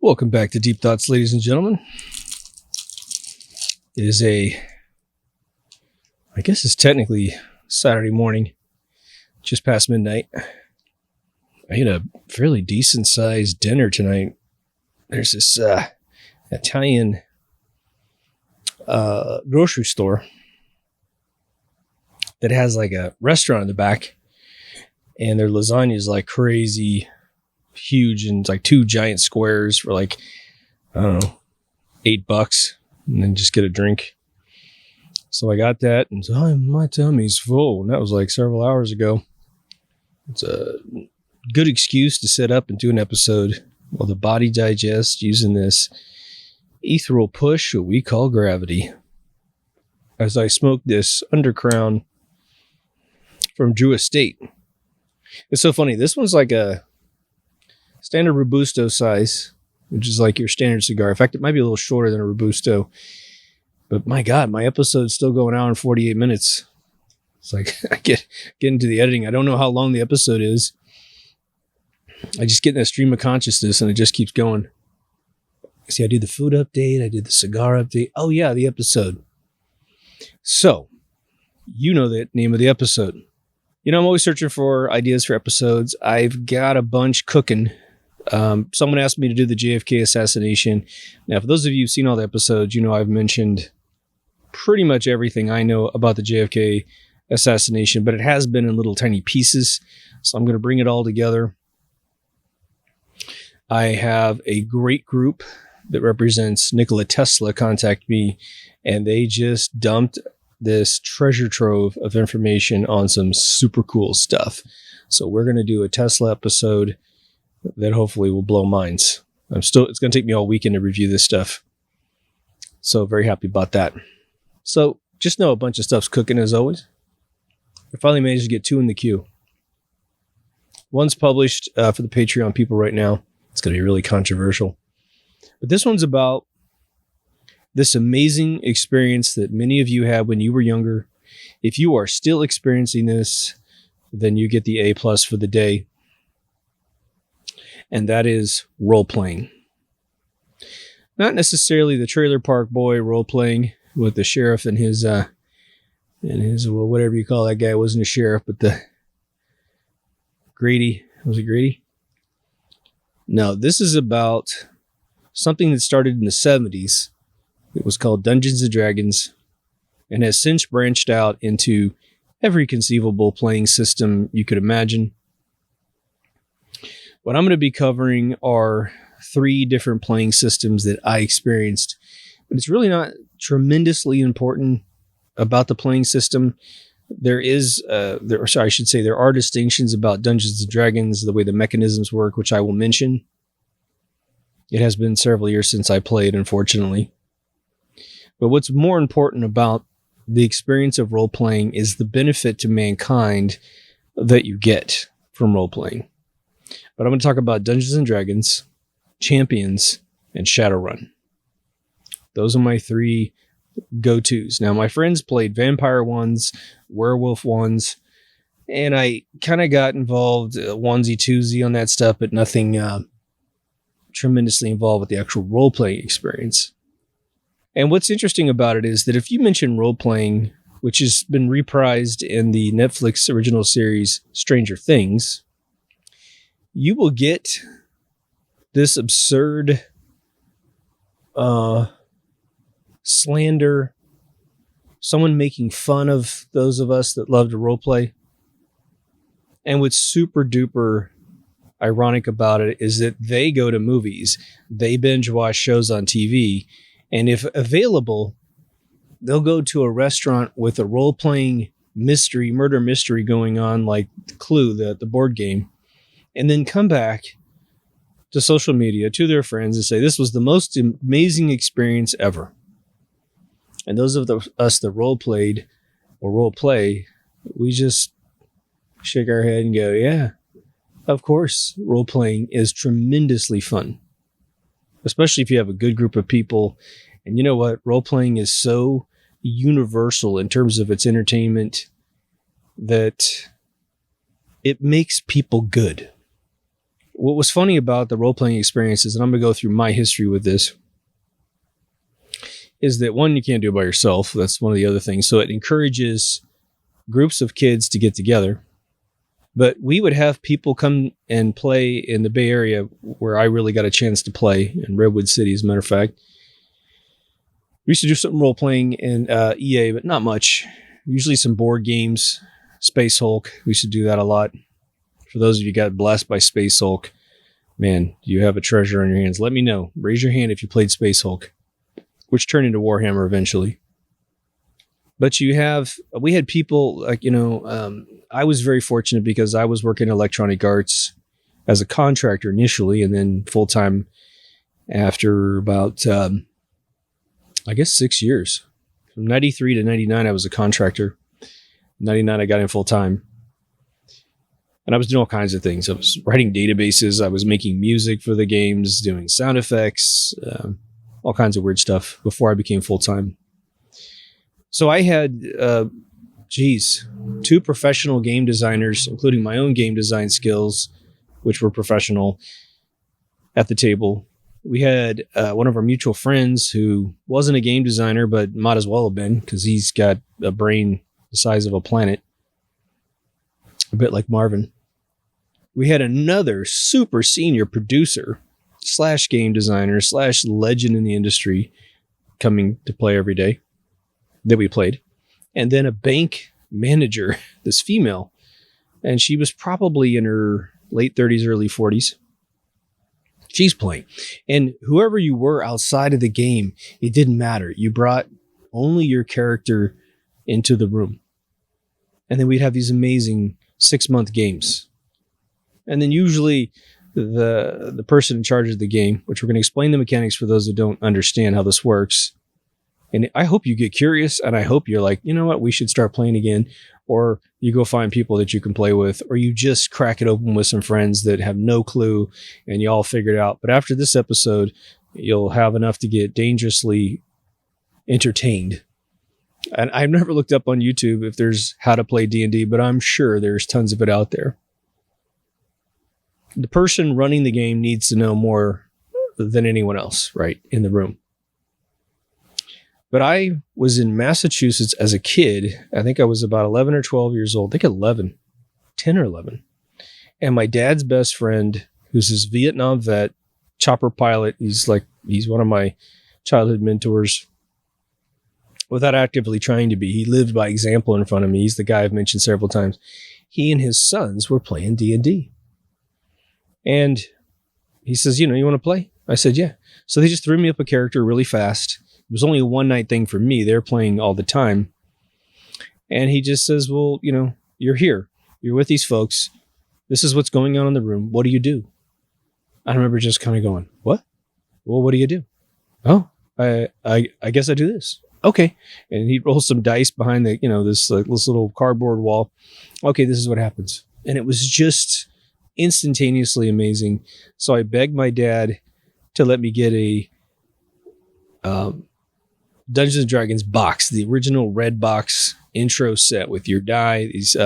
Welcome back to Deep Thoughts, ladies and gentlemen. It is I guess it's technically Saturday morning, just past midnight. I ate a fairly decent sized dinner tonight. There's this Italian grocery store that has like a restaurant in the back, and their lasagna is like crazy huge, and it's like 2 giant squares for like, I don't know, $8, and then just get a drink. So I got that, and so my tummy's full, and that was like several hours ago. It's a good excuse to sit up and do an episode while the body digests using this ethereal push, what we call gravity, as I smoke this Undercrown from Drew Estate. It's so funny. This one's like a standard Robusto size, which is like your standard cigar. In fact, it might be a little shorter than a Robusto. But my God, my episode's still going out in 48 minutes. It's like I get into the editing. I don't know how long the episode is. I just get in that stream of consciousness and it just keeps going. See, I do the food update. I did the cigar update. Oh yeah, the episode. So, you know the name of the episode. You know, I'm always searching for ideas for episodes. I've got a bunch cooking. Someone asked me to do the JFK assassination. Now, for those of you who've seen all the episodes, you know I've mentioned pretty much everything I know about the JFK assassination, but it has been in little tiny pieces. So I'm going to bring it all together. I have a great group that represents Nikola Tesla contact me, and they just dumped this treasure trove of information on some super cool stuff. So we're going to do a Tesla episode that hopefully will blow minds. It's going to take me all weekend to review this stuff. So very happy about that. So just know a bunch of stuff's cooking as always. I finally managed to get 2 in the queue. One's published for the Patreon people right now. It's going to be really controversial. But this one's about this amazing experience that many of you had when you were younger. If you are still experiencing this, then you get the A+ for the day. And that is role-playing. Not necessarily the trailer park boy role-playing with the sheriff and his well, whatever you call that guy. It wasn't a sheriff, but the Grady. Was it Grady? No, this is about something that started in the 70s. It was called Dungeons and Dragons and has since branched out into every conceivable playing system you could imagine. What I'm going to be covering are 3 different playing systems that I experienced, but it's really not tremendously important about the playing system. There are distinctions about Dungeons and Dragons, the way the mechanisms work, which I will mention. It has been several years since I played, unfortunately. But what's more important about the experience of role-playing is the benefit to mankind that you get from role-playing. But I'm going to talk about Dungeons and Dragons, Champions, and Shadowrun. Those are my 3 go-tos. Now, my friends played vampire ones, werewolf ones, and I kind of got involved onesie-twosie on that stuff, but nothing tremendously involved with the actual role-playing experience. And what's interesting about it is that if you mention role-playing, which has been reprised in the Netflix original series Stranger Things, you will get this absurd slander, someone making fun of those of us that love to roleplay. And what's super duper ironic about it is that they go to movies, they binge watch shows on TV, and if available, they'll go to a restaurant with a role-playing murder mystery going on, like Clue, the board game, and then come back to social media, to their friends, and say, this was the most amazing experience ever. And those of us that role-played or role-play, we just shake our head and go, yeah, of course, role-playing is tremendously fun, especially if you have a good group of people. And you know what? Role-playing is so universal in terms of its entertainment that it makes people good. What was funny about the role-playing experiences, and I'm going to go through my history with this, is that one, you can't do it by yourself. That's one of the other things. So it encourages groups of kids to get together. But we would have people come and play in the Bay Area, where I really got a chance to play, in Redwood City, as a matter of fact. We used to do some role-playing in EA, but not much. Usually some board games. Space Hulk, we used to do that a lot. For those of you who got blessed by Space Hulk, man, you have a treasure on your hands. Let me know. Raise your hand if you played Space Hulk, which turned into Warhammer eventually. But we had people like, I was very fortunate because I was working in electronic arts as a contractor initially, and then full-time after about, 6 years. From 93 to 99, I was a contractor. 99, I got in full-time. And I was doing all kinds of things. I was writing databases. I was making music for the games, doing sound effects, all kinds of weird stuff before I became full-time. So I had, 2 professional game designers, including my own game design skills, which were professional, at the table. We had one of our mutual friends who wasn't a game designer, but might as well have been, because he's got a brain the size of a planet, a bit like Marvin. We had another super senior producer / game designer / legend in the industry coming to play every day that we played. And then a bank manager, this female, and she was probably in her late 30s, early 40s. She's playing. And whoever you were outside of the game, it didn't matter. You brought only your character into the room. And then we'd have these amazing 6-month games. And then usually the person in charge of the game, which we're going to explain the mechanics for those that don't understand how this works. And I hope you get curious, and I hope you're like, you know what, we should start playing again. Or you go find people that you can play with, or you just crack it open with some friends that have no clue and you all figure it out. But after this episode, you'll have enough to get dangerously entertained. And I've never looked up on YouTube if there's how to play D&D, but I'm sure there's tons of it out there. The person running the game needs to know more than anyone else, right, in the room. But I was in Massachusetts as a kid. I think I was about 11 or 12 years old. I think 10 or 11. And my dad's best friend, who's this Vietnam vet, chopper pilot, he's one of my childhood mentors without actively trying to be. He lived by example in front of me. He's the guy I've mentioned several times. He and his sons were playing D&D. And he says, you want to play? I said, yeah. So they just threw me up a character really fast. It was only a one-night thing for me. They're playing all the time. And he just says, well, you're here. You're with these folks. This is what's going on in the room. What do you do? I remember just kind of going, what? Well, what do you do? Oh, I guess I do this. Okay. And he rolls some dice behind the, this little cardboard wall. Okay, this is what happens. And it was just instantaneously amazing. So I begged my dad to let me get a Dungeons & Dragons box, the original red box intro set with your die, these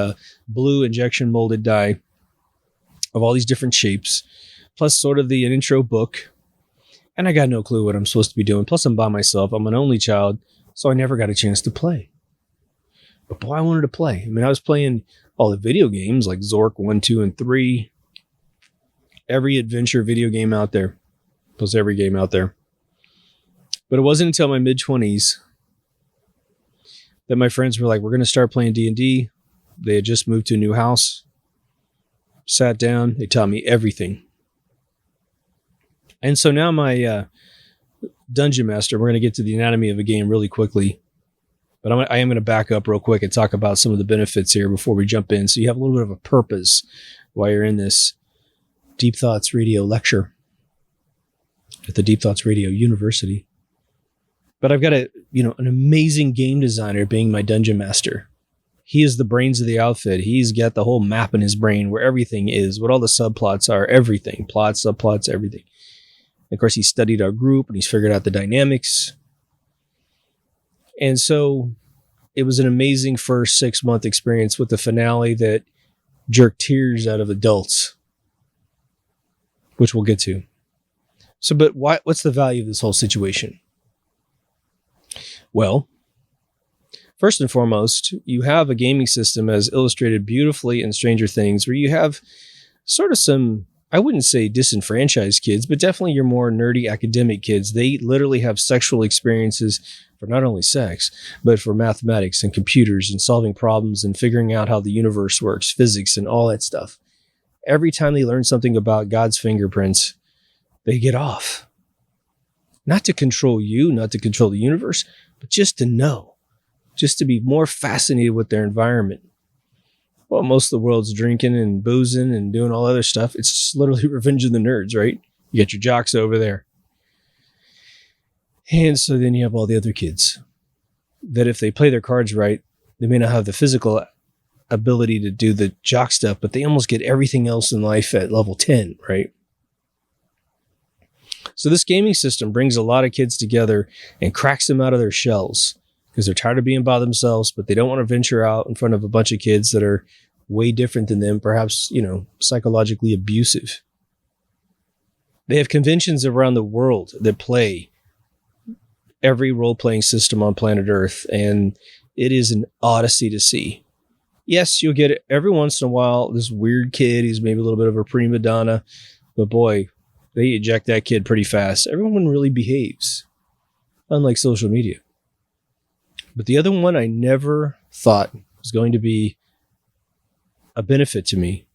blue injection molded die of all these different shapes, plus sort of the intro book. And I got no clue what I'm supposed to be doing. Plus I'm by myself. I'm an only child, so I never got a chance to play. But boy, I wanted to play. I mean, I was playing all the video games like Zork 1, 2, and 3. Every adventure video game out there. Plus every game out there. But it wasn't until my mid-20s that my friends were like, we're going to start playing D&D. They had just moved to a new house. Sat down. They taught me everything. And so now my Dungeon Master, we're going to get to the anatomy of a game really quickly. But I am going to back up real quick and talk about some of the benefits here before we jump in. So you have a little bit of a purpose while you're in this Deep Thoughts Radio lecture at the Deep Thoughts Radio University. But I've got an amazing game designer being my Dungeon Master. He is the brains of the outfit. He's got the whole map in his brain where everything is, what all the subplots are, everything. Plots, subplots, everything. And of course, he studied our group and he's figured out the dynamics. And so it was an amazing first 6-month experience with the finale that jerked tears out of adults. which we'll get to. So, but what's the value of this whole situation? Well, first and foremost, you have a gaming system as illustrated beautifully in Stranger Things, where you have sort of some, I wouldn't say disenfranchised kids, but definitely your more nerdy academic kids. They literally have sexual experiences for not only sex, but for mathematics and computers and solving problems and figuring out how the universe works, physics and all that stuff. Every time they learn something about God's fingerprints, they get off. Not to control you, not to control the universe, but just to know, just to be more fascinated with their environment. Well, most of the world's drinking and boozing and doing all other stuff. It's just literally Revenge of the Nerds, right? You got your jocks over there. And so then you have all the other kids that if they play their cards right, they may not have the physical ability to do the jock stuff, but they almost get everything else in life at level 10, right? So this gaming system brings a lot of kids together and cracks them out of their shells because they're tired of being by themselves, but they don't want to venture out in front of a bunch of kids that are way different than them, perhaps, psychologically abusive. They have conventions around the world that play every role-playing system on planet Earth, and it is an odyssey to see. Yes, you'll get it every once in a while, this weird kid, he's maybe a little bit of a prima donna, but boy, they eject that kid pretty fast. Everyone really behaves, unlike social media. But the other one I never thought was going to be a benefit to me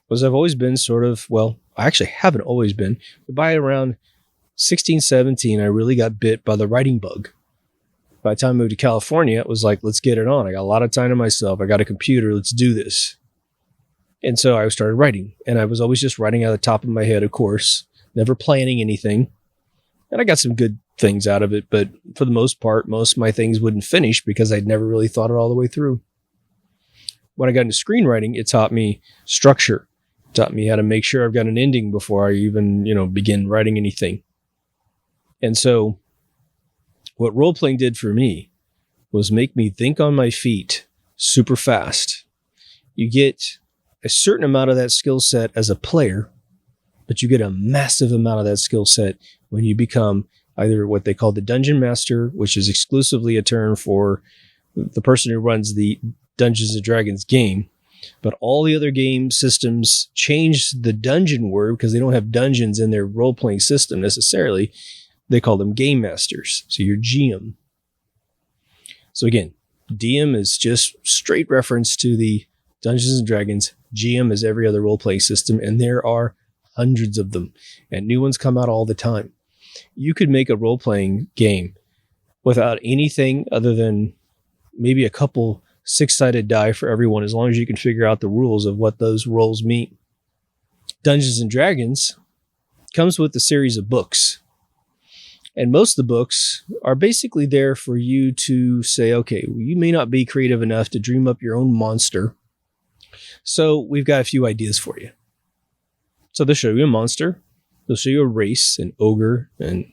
was I've always been I actually haven't always been, but by around 16, 17, I really got bit by the writing bug. By the time I moved to California, it was like, let's get it on. I got a lot of time to myself. I got a computer. Let's do this. And so I started writing, and I was always just writing out of the top of my head, of course, never planning anything. And I got some good things out of it, but for the most part, most of my things wouldn't finish because I'd never really thought it all the way through. When I got into screenwriting, it taught me structure. It taught me how to make sure I've got an ending before I even, begin writing anything. And so what role-playing did for me was make me think on my feet super fast. You get a certain amount of that skill set as a player, but you get a massive amount of that skill set when you become either what they call the dungeon master, which is exclusively a term for the person who runs the Dungeons and Dragons game. But all the other game systems change the dungeon word because they don't have dungeons in their role-playing system necessarily. They call them game masters. So you're GM. So again, DM is just straight reference to the Dungeons and Dragons. GM is every other role-playing system, and there are hundreds of them, and new ones come out all the time. You could make a role-playing game without anything other than maybe a couple 6-sided die for everyone, as long as you can figure out the rules of what those roles mean. Dungeons and Dragons comes with a series of books. And most of the books are basically there for you to say, okay, well, you may not be creative enough to dream up your own monster. So we've got a few ideas for you. So they'll show you a monster. They'll show you a race, an ogre, and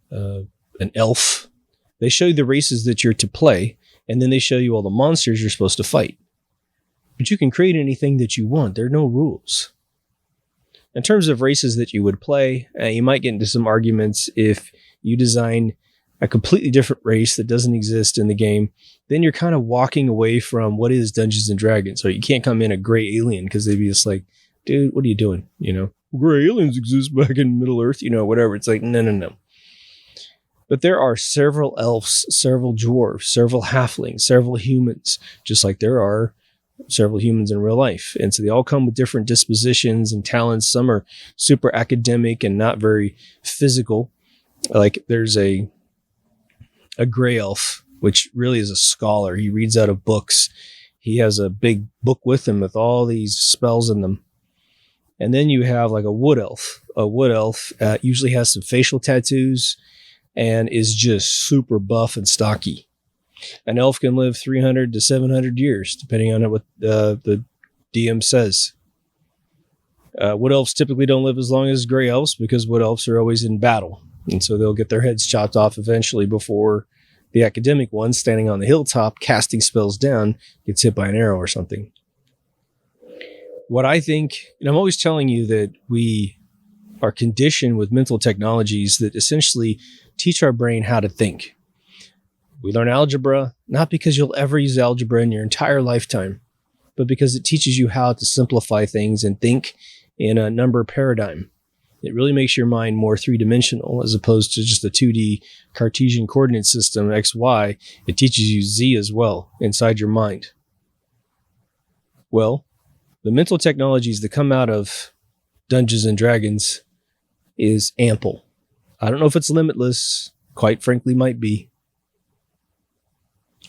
an elf. They show you the races that you're to play, and then they show you all the monsters you're supposed to fight. But you can create anything that you want. There are no rules. In terms of races that you would play, you might get into some arguments if you design a completely different race that doesn't exist in the game. Then you're kind of walking away from what is Dungeons and Dragons. So you can't come in a gray alien because they'd be just like, dude, what are you doing? Gray aliens exist back in Middle Earth, whatever. It's like, no. But there are several elves, several dwarves, several halflings, several humans, just like there are several humans in real life. And so they all come with different dispositions and talents. Some are super academic and not very physical. Like there's a gray elf, which really is a scholar. He reads out of books. He has a big book with him with all these spells in them. And then you have like a wood elf. A wood elf usually has some facial tattoos and is just super buff and stocky. An elf can live 300 to 700 years, depending on what the DM says. Wood elves typically don't live as long as gray elves because wood elves are always in battle. And so they'll get their heads chopped off eventually before the academic one standing on the hilltop casting spells down gets hit by an arrow or something. What I think, and I'm always telling you that we are conditioned with mental technologies that essentially teach our brain how to think. We learn algebra, not because you'll ever use algebra in your entire lifetime, but because it teaches you how to simplify things and think in a number paradigm. It really makes your mind more three-dimensional as opposed to just a 2D Cartesian coordinate system, X, Y. It teaches you Z as well inside your mind. Well, the mental technologies that come out of Dungeons and Dragons is ample. I don't know if it's limitless, quite frankly might be.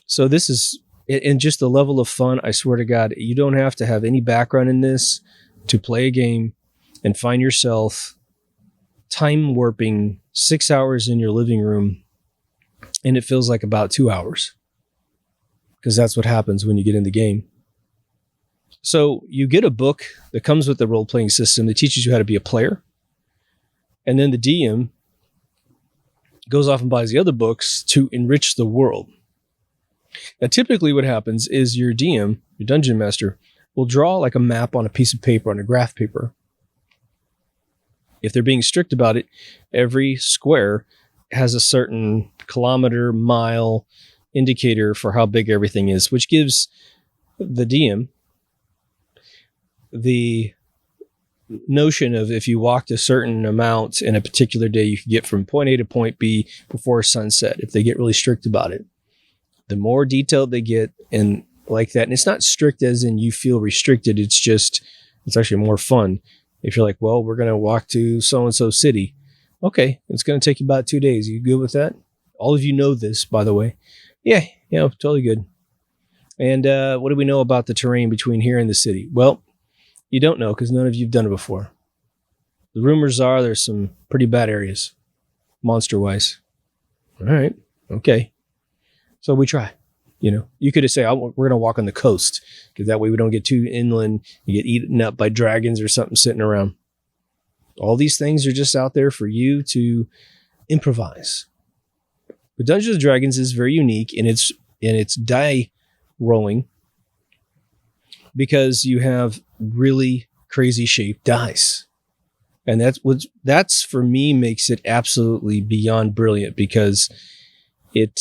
So this is, and just the level of fun, I swear to God, you don't have to have any background in this to play a game and find yourself time warping 6 hours in your living room, and it feels like about 2 hours. Because that's what happens when you get in the game. So you get a book that comes with the role-playing system that teaches you how to be a player. And then the DM goes off and buys the other books to enrich the world. Now, typically what happens is your DM, your dungeon master, will draw like a map on a piece of paper, on a graph paper. If they're being strict about it, every square has a certain kilometer, mile indicator for how big everything is, which gives the DM the notion of if you walked a certain amount in a particular day, you could get from point A to point B before sunset if they get really strict about it. The more detailed they get and like that, and it's not strict as in you feel restricted, it's actually more fun. If you're like, well, we're going to walk to so-and-so city. Okay, it's going to take you about 2 days. You good with that? All of you know this, by the way. Yeah, totally good. And what do we know about the terrain between here and the city? Well, you don't know because none of you have done it before. The rumors are there's some pretty bad areas, monster-wise. All right, okay. So we try. You could just say, we're going to walk on the coast because that way we don't get too inland and get eaten up by dragons or something sitting around. All these things are just out there for you to improvise. But Dungeons and Dragons is very unique in its die rolling because you have really crazy shaped dice. And that's for me makes it absolutely beyond brilliant because it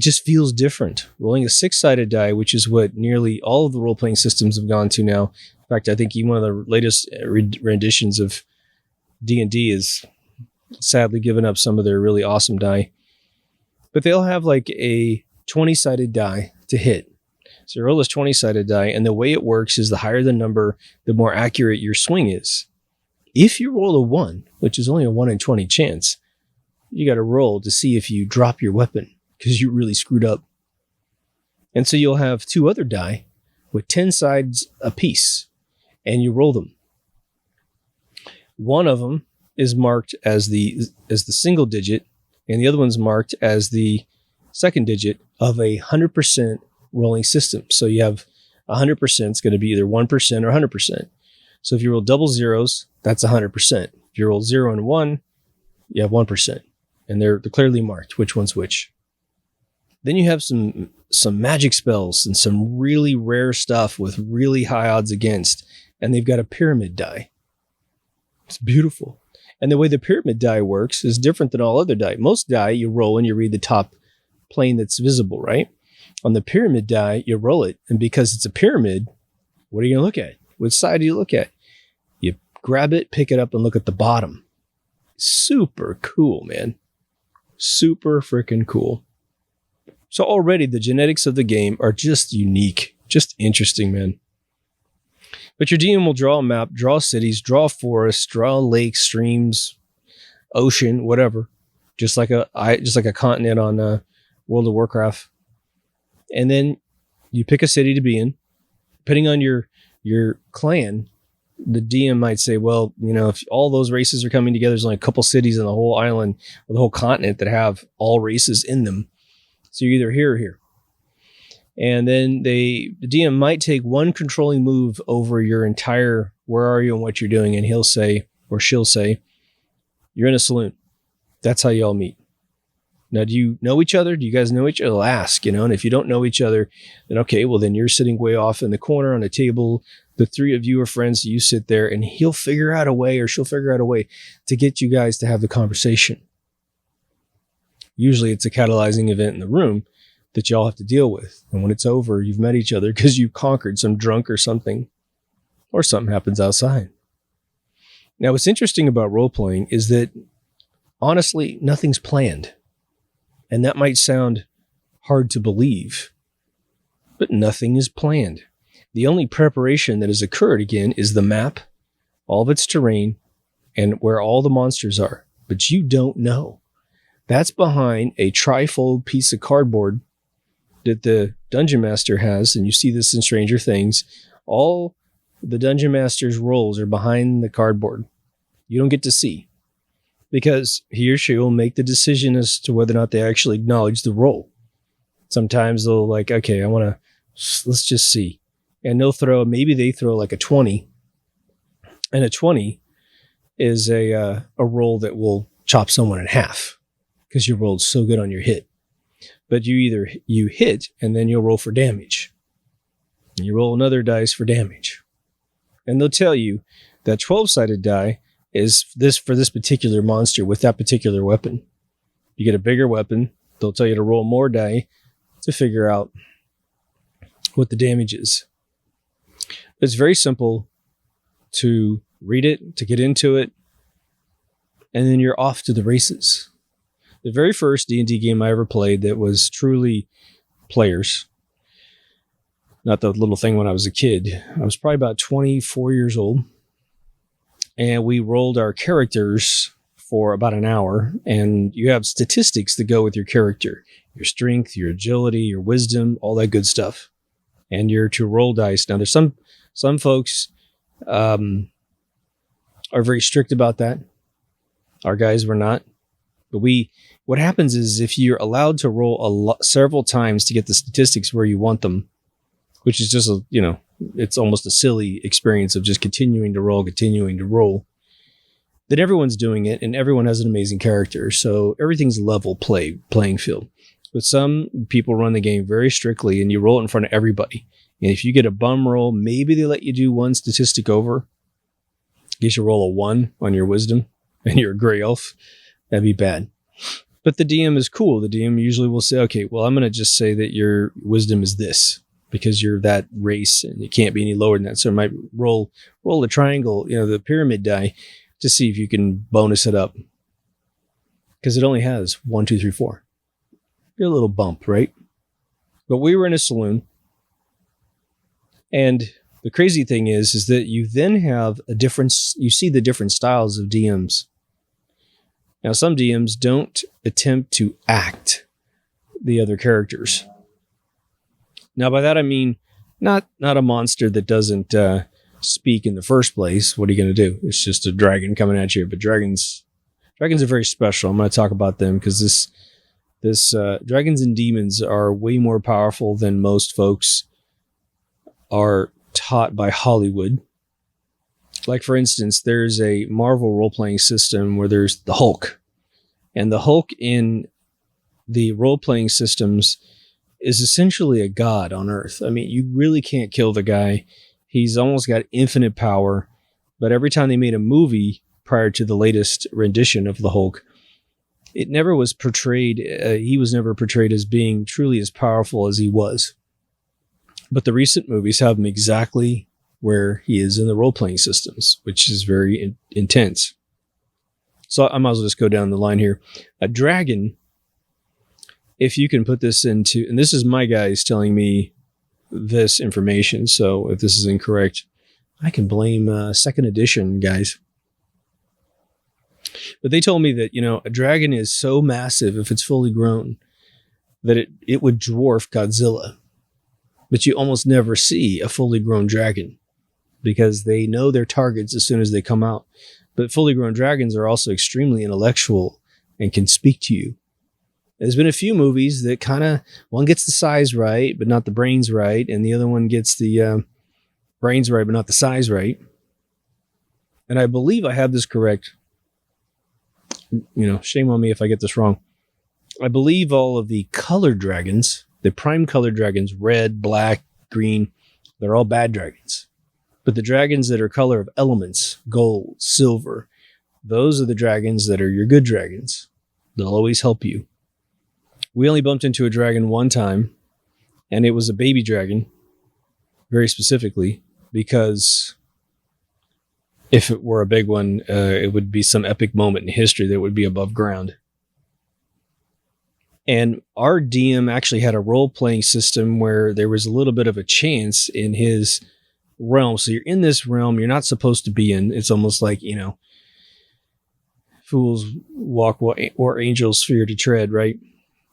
just feels different. Rolling a 6-sided die, which is what nearly all of the role-playing systems have gone to now. In fact, I think even one of the latest renditions of D&D is sadly given up some of their really awesome die. But they'll have like a 20-sided die to hit. So you roll this 20-sided die, and the way it works is the higher the number, the more accurate your swing is. If you roll a 1, which is only a 1 in 20 chance, you got to roll to see if you drop your weapon because you really screwed up. And so you'll have 2 other die with 10 sides apiece, and you roll them. One of them is marked as the single digit, and the other one's marked as the second digit of a 100% rolling system. So you have 100% is going to be either 1% or 100%. So if you roll double zeros, that's 100%. If you roll 0 and 1, you have 1%. And they're clearly marked which one's which. Then you have some magic spells and some really rare stuff with really high odds against. And they've got a pyramid die. It's beautiful. And the way the pyramid die works is different than all other die. Most die, you roll and you read the top plane that's visible, right? On the pyramid die, you roll it. And because it's a pyramid, what are you going to look at? Which side do you look at? You grab it, pick it up, and look at the bottom. Super cool, man. Super freaking cool. So already the genetics of the game are just unique, just interesting, man. But your DM will draw a map, draw cities, draw forests, draw lakes, streams, ocean, whatever. Just like a continent on World of Warcraft. And then you pick a city to be in. Depending on your clan, the DM might say, well, if all those races are coming together, there's only a couple cities in the whole island or the whole continent that have all races in them. So you're either here or here. And then the DM might take one controlling move over your entire where are you and what you're doing. And he'll say, or she'll say, you're in a saloon. That's how you all meet. Now, do you know each other? Do you guys know each other? They'll ask, and if you don't know each other, then okay, well, then you're sitting way off in the corner on a table The three of you are friends. You sit there and he'll figure out a way, or she'll figure out a way to get you guys to have the conversation. Usually it's a catalyzing event in the room that y'all have to deal with. And when it's over, you've met each other because you've conquered some drunk or something happens outside. Now, what's interesting about role-playing is that, honestly, nothing's planned. And that might sound hard to believe, but nothing is planned. The only preparation that has occurred, again, is the map, all of its terrain, and where all the monsters are. But you don't know. That's behind a trifold piece of cardboard that the Dungeon Master has, and you see this in Stranger Things. All the Dungeon Master's rolls are behind the cardboard. You don't get to see, because he or she will make the decision as to whether or not they actually acknowledge the roll. Sometimes they'll like, okay, let's just see. And maybe they throw like a 20. And a 20 is a roll that will chop someone in half because you rolled so good on your hit. But you hit and then you'll roll for damage. And you roll another dice for damage. And they'll tell you that 12-sided die is this for this particular monster with that particular weapon. You get a bigger weapon, they'll tell you to roll more die to figure out what the damage is. It's very simple to read it, to get into it, and then you're off to the races. The very first D&D game I ever played that was truly players, not the little thing when I was a kid. I was probably about 24 years old, and we rolled our characters for about an hour, and you have statistics that go with your character, your strength, your agility, your wisdom, all that good stuff. And you're to roll dice. Now, there's some folks are very strict about that. Our guys were not. But what happens is if you're allowed to roll several times to get the statistics where you want them, which is just, it's almost a silly experience of just continuing to roll, then everyone's doing it and everyone has an amazing character. So everything's level playing field. But some people run the game very strictly and you roll it in front of everybody. And if you get a bum roll, maybe they let you do one statistic over. You should roll a 1 on your wisdom and you're a gray elf. That'd be bad. But the DM is cool. The DM usually will say, okay, well, I'm going to just say that your wisdom is this because you're that race and you can't be any lower than that. So I might roll the triangle, the pyramid die to see if you can bonus it up. Because it only has 1, 2, 3, 4. You're a little bump, right? But we were in a saloon. And the crazy thing is that you then have a difference. You see the different styles of DMs. Now, some DMs don't attempt to act the other characters. Now, by that I mean not a monster that doesn't speak in the first place. What are you going to do? It's just a dragon coming at you. But dragons are very special. I'm going to talk about them because this dragons and demons are way more powerful than most folks are taught by Hollywood. Like, for instance, there's a Marvel role-playing system where there's the Hulk. And the Hulk in the role-playing systems is essentially a god on Earth. I mean, you really can't kill the guy. He's almost got infinite power. But every time they made a movie prior to the latest rendition of the Hulk, it never was portrayed, he was never portrayed as being truly as powerful as he was. But the recent movies have him exactly where he is in the role-playing systems, which is very intense. So I might as well just go down the line here. A dragon, if you can put this into, and this is my guys telling me this information, so if this is incorrect, I can blame second edition guys. But they told me that, a dragon is so massive if it's fully grown that it would dwarf Godzilla. But you almost never see a fully grown dragon because they know their targets as soon as they come out. But fully grown dragons are also extremely intellectual and can speak to you. There's been a few movies that one gets the size right, but not the brains right. And the other one gets the brains right, but not the size right. And I believe I have this correct. Shame on me if I get this wrong. I believe all of the colored dragons, the prime colored dragons, red, black, green, they're all bad dragons. But the dragons that are color of elements, gold, silver, those are the dragons that are your good dragons. They'll always help you. We only bumped into a dragon one time, and it was a baby dragon, very specifically, because if it were a big one, it would be some epic moment in history that would be above ground. And our DM actually had a role-playing system where there was a little bit of a chance in his realm. So you're in this realm you're not supposed to be in. It's almost like, fools walk or angels fear to tread, right?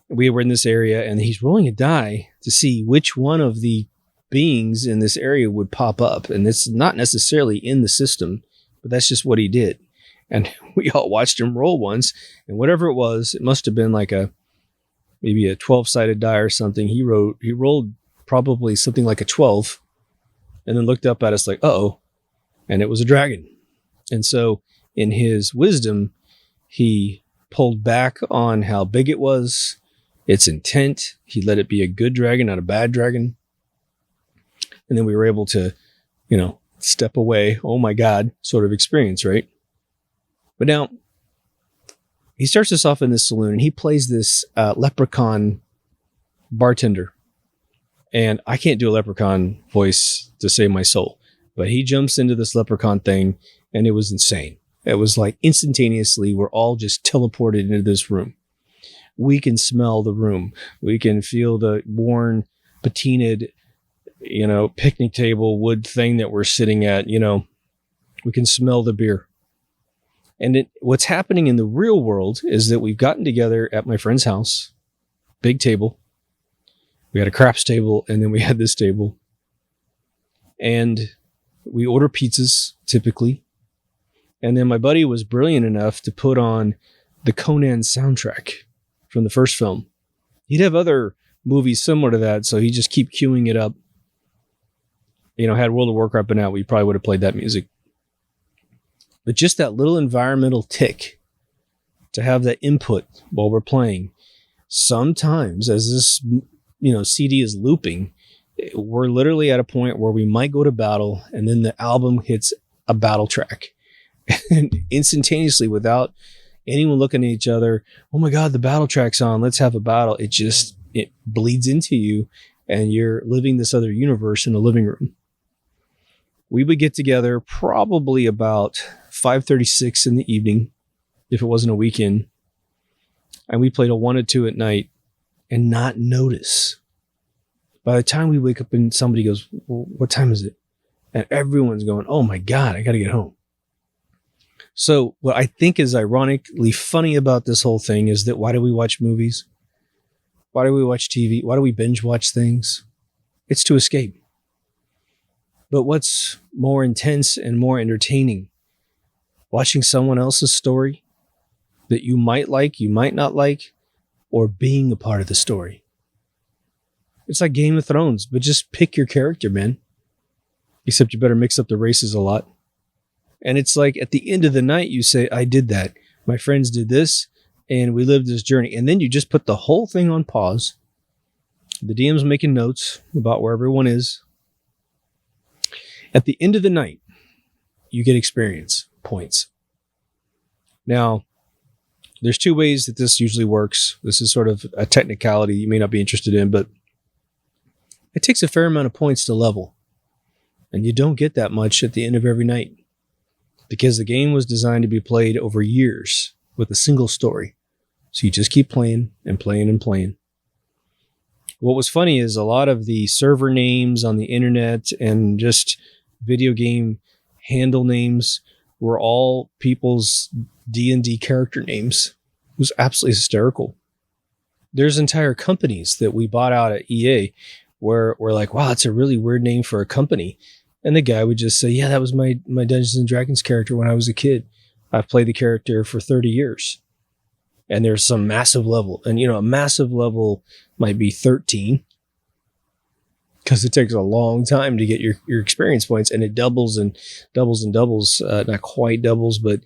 We were in this area, and he's rolling a die to see which one of the beings in this area would pop up. And it's not necessarily in the system, but that's just what he did. And we all watched him roll once, and whatever it was, it must have been like maybe a 12-sided die or something. He rolled probably something like a 12, and then looked up at us like, uh-oh, and it was a dragon. And so in his wisdom, he pulled back on how big it was, its intent. He let it be a good dragon, not a bad dragon. And then we were able to, step away, oh my God, sort of experience, right? But now, he starts us off in this saloon, and he plays this leprechaun bartender. And I can't do a leprechaun voice to save my soul. But he jumps into this leprechaun thing, and it was insane. It was like instantaneously, we're all just teleported into this room. We can smell the room. We can feel the worn, patinaed, picnic table wood thing that we're sitting at. We can smell the beer. And what's happening in the real world is that we've gotten together at my friend's house, big table. We had a craps table, and then we had this table. And we order pizzas, typically. And then my buddy was brilliant enough to put on the Conan soundtrack from the first film. He'd have other movies similar to that, so he'd just keep queuing it up. Had World of Warcraft been out, we probably would have played that music. But just that little environmental tick to have that input while we're playing. Sometimes as this, CD is looping, we're literally at a point where we might go to battle, and then the album hits a battle track. And instantaneously, without anyone looking at each other, oh my God, the battle track's on, let's have a battle. It bleeds into you, and you're living this other universe in the living room. We would get together probably about 5:36 in the evening, if it wasn't a weekend, and we played a 1 or 2 at night and not notice. By the time we wake up and somebody goes, well, what time is it? And everyone's going, oh my God, I got to get home. So what I think is ironically funny about this whole thing is that why do we watch movies? Why do we watch TV? Why do we binge watch things? It's to escape. But what's more intense and more entertaining? Watching someone else's story that you might like, you might not like, or being a part of the story. It's like Game of Thrones, but just pick your character, man. Except you better mix up the races a lot. And it's like at the end of the night, you say, I did that. My friends did this, and we lived this journey. And then you just put the whole thing on pause. The DM's making notes about where everyone is. At the end of the night, you get experience points. Now, there's 2 ways that this usually works. This is sort of a technicality you may not be interested in, but it takes a fair amount of points to level. And you don't get that much at the end of every night, because the game was designed to be played over years with a single story. So you just keep playing and playing and playing. What was funny is a lot of the server names on the internet and just video game handle names were all people's D&D character names. It was absolutely hysterical. There's entire companies that we bought out at EA where we're like, wow, that's a really weird name for a company. And the guy would just say, yeah, that was my Dungeons and Dragons character when I was a kid. I've played the character for 30 years. And there's some massive level. And, a massive level might be 13. Because it takes a long time to get your experience points. And it doubles and doubles and doubles. Not quite doubles, but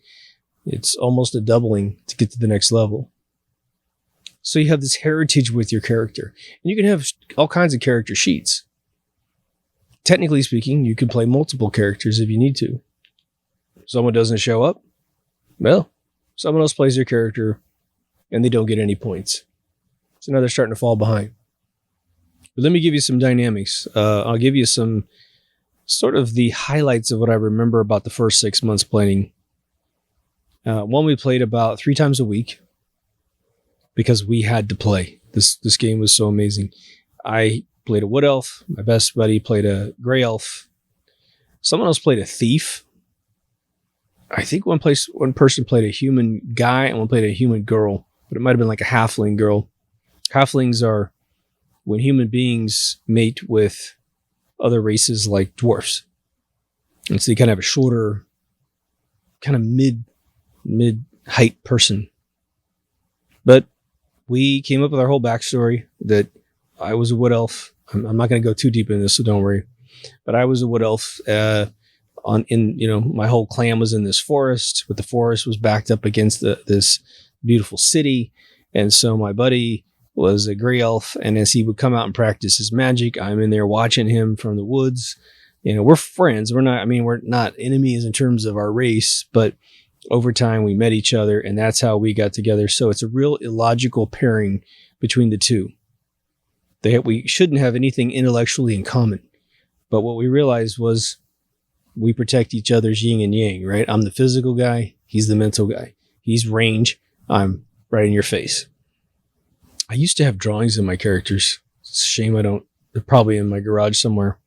it's almost a doubling to get to the next level. So you have this heritage with your character. And you can have all kinds of character sheets. technically speaking, you can play multiple characters if you need to. Someone doesn't show up, well, someone else plays their character and they don't get any points. So now they're starting to fall behind. But let me give you some dynamics. I'll give you some sort of the highlights of what I remember about the first 6 months playing. One, we played about 3 times a week because we had to play. This game was so amazing. I played a wood elf. My best buddy played a gray elf. Someone else played a thief. I think one person played a human guy and one played a human girl, but it might have been like a halfling girl. Halflings are when human beings mate with other races like dwarfs. And so you kind of have a shorter, kind of mid-height person. But we came up with our whole backstory that I was a wood elf. I'm not going to go too deep into this, so don't worry. But I was a wood elf. My whole clan was in this forest, but the forest was backed up against this beautiful city. And so my buddy was a gray elf, and as he would come out and practice his magic, I'm in there watching him from the woods. We're friends. We're not enemies in terms of our race, but over time we met each other, and that's how we got together. So it's a real illogical pairing between the two. We shouldn't have anything intellectually in common. But what we realized was we protect each other's yin and yang, right? I'm the physical guy. He's the mental guy. He's range. I'm right in your face. I used to have drawings of my characters. It's a shame I don't. They're probably in my garage somewhere.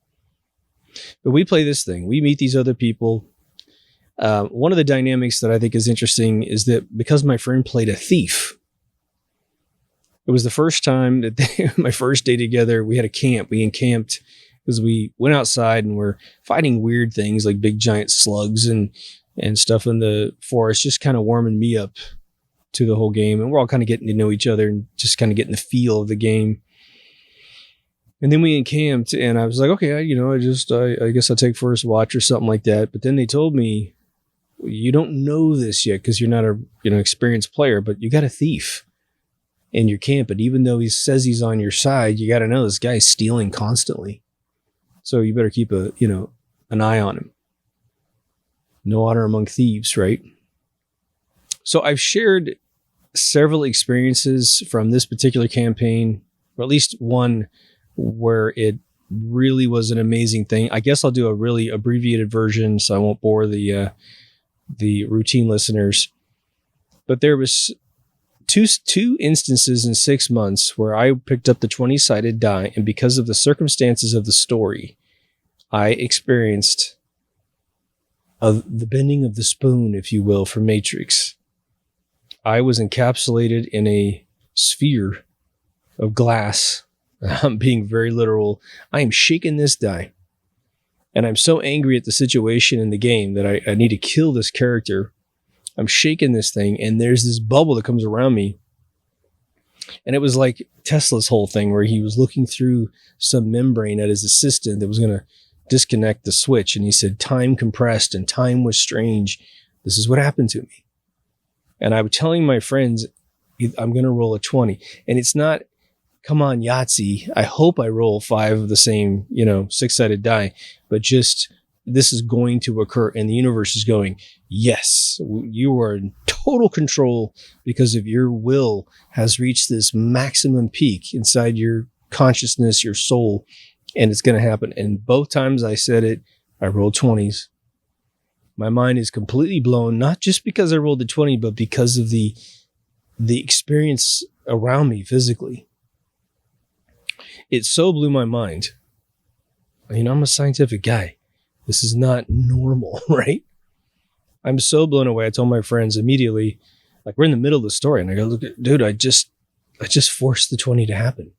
But we play this thing. We meet these other people. One of the dynamics that I think is interesting is that because my friend played a thief, it was the first time that my first day together, we had a camp. We encamped because we went outside and we're fighting weird things like big giant slugs and stuff in the forest, just kind of warming me up to the whole game. And we're all kind of getting to know each other and just kind of getting the feel of the game. And then we encamped and I was like, okay, I guess I'll take first watch or something like that. But then they told me, you don't know this yet because you're not a experienced player, but you got a thief in your camp. And even though he says he's on your side, you got to know this guy's stealing constantly. So you better keep an eye on him. No honor among thieves, right? So I've shared several experiences from this particular campaign, or at least one where it really was an amazing thing. I guess I'll do a really abbreviated version so I won't bore the routine listeners. But there was two instances in 6 months where I picked up the 20-sided die, and because of the circumstances of the story, I experienced the bending of the spoon, if you will, for Matrix. I was encapsulated in a sphere of glass. I'm being very literal. I am shaking this die. And I'm so angry at the situation in the game that I need to kill this character. I'm shaking this thing, and there's this bubble that comes around me. And it was like Tesla's whole thing where he was looking through some membrane at his assistant that was going to disconnect the switch. And he said, time compressed and time was strange. This is what happened to me. And I was telling my friends, I'm going to roll a 20. And it's not, come on, Yahtzee. I hope I roll 5 of the same, 6-sided die, but just this is going to occur. And the universe is going, yes, you are in total control because of your will has reached this maximum peak inside your consciousness, your soul, and it's going to happen. And both times I said it, I rolled 20s. My mind is completely blown, not just because I rolled a 20, but because of the experience around me physically. It so blew my mind. I'm a scientific guy. This is not normal, right? I'm so blown away. I told my friends immediately, like we're in the middle of the story, and I go, look, dude, I just forced the 20 to happen.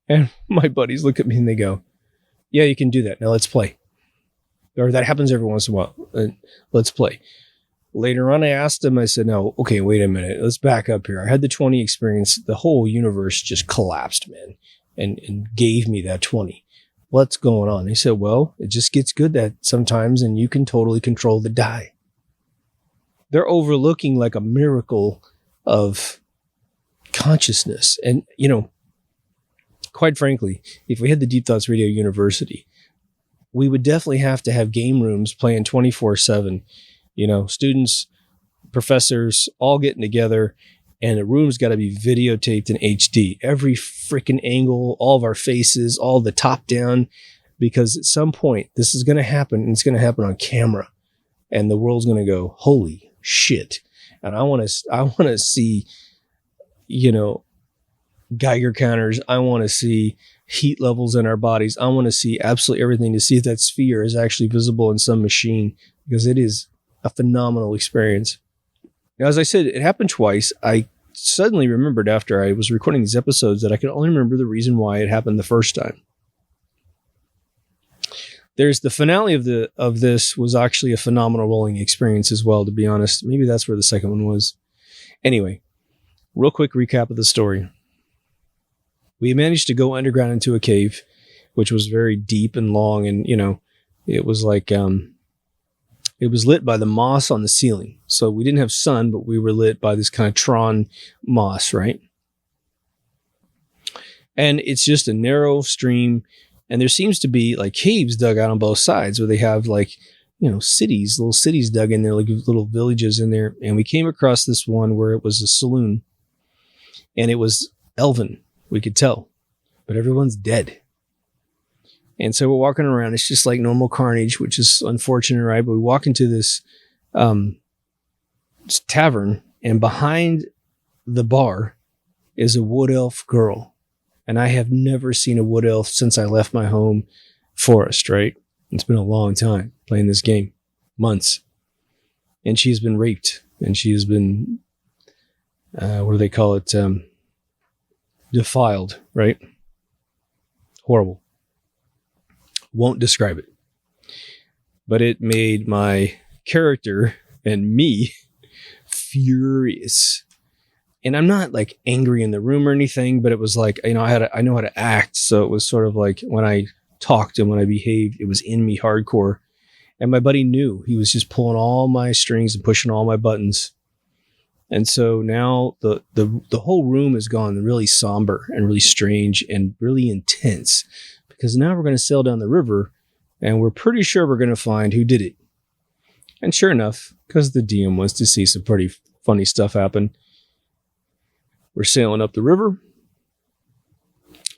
And my buddies look at me and they go, yeah, you can do that. Now let's play. Or that happens every once in a while. Let's play. Later on, I asked them, I said, no, okay, wait a minute. Let's back up here. I had the 20 experience. The whole universe just collapsed, man, and gave me that 20. What's going on? They said, well, it just gets good that sometimes, and you can totally control the die. They're overlooking like a miracle of consciousness. And, quite frankly, if we had the Deep Thoughts Radio University, we would definitely have to have game rooms playing 24/7. Students, professors, all getting together, and the room's got to be videotaped in HD. Every freaking angle, all of our faces, all the top down, because at some point this is going to happen, and it's going to happen on camera, and the world's going to go, holy shit. And I want to see, Geiger counters. I want to see heat levels in our bodies. I want to see absolutely everything to see if that sphere is actually visible in some machine, because it is a phenomenal experience. Now, as I said, it happened twice. I suddenly remembered after I was recording these episodes that I could only remember the reason why it happened the first time. There's the finale of this was actually a phenomenal rolling experience as well, to be honest. Maybe that's where the second one was. Anyway, real quick recap of the story. We managed to go underground into a cave, which was very deep and long, and it was like it was lit by the moss on the ceiling. So we didn't have sun, but we were lit by this kind of Tron moss, right? And it's just a narrow stream, and there seems to be like caves dug out on both sides where they have like, cities, little cities dug in there, like little villages in there. And we came across this one where it was a saloon, and it was elven. We could tell, but everyone's dead. And so we're walking around. It's just like normal carnage, which is unfortunate, right? But we walk into this tavern, and behind the bar is a wood elf girl. And I have never seen a wood elf since I left my home forest, right? It's been a long time playing this game, months. And she's been raped, and she has been, what do they call it? Defiled, right? Horrible. Won't describe it. But it made my character and me furious. And I'm not like angry in the room or anything, but it was like, I know how to act. So it was sort of like when I talked and when I behaved, it was in me hardcore. And my buddy knew. He was just pulling all my strings and pushing all my buttons. And so now the whole room has gone really somber and really strange and really intense, because now we're going to sail down the river, and we're pretty sure we're going to find who did it. And sure enough, because the DM wants to see some pretty funny stuff happen, we're sailing up the river,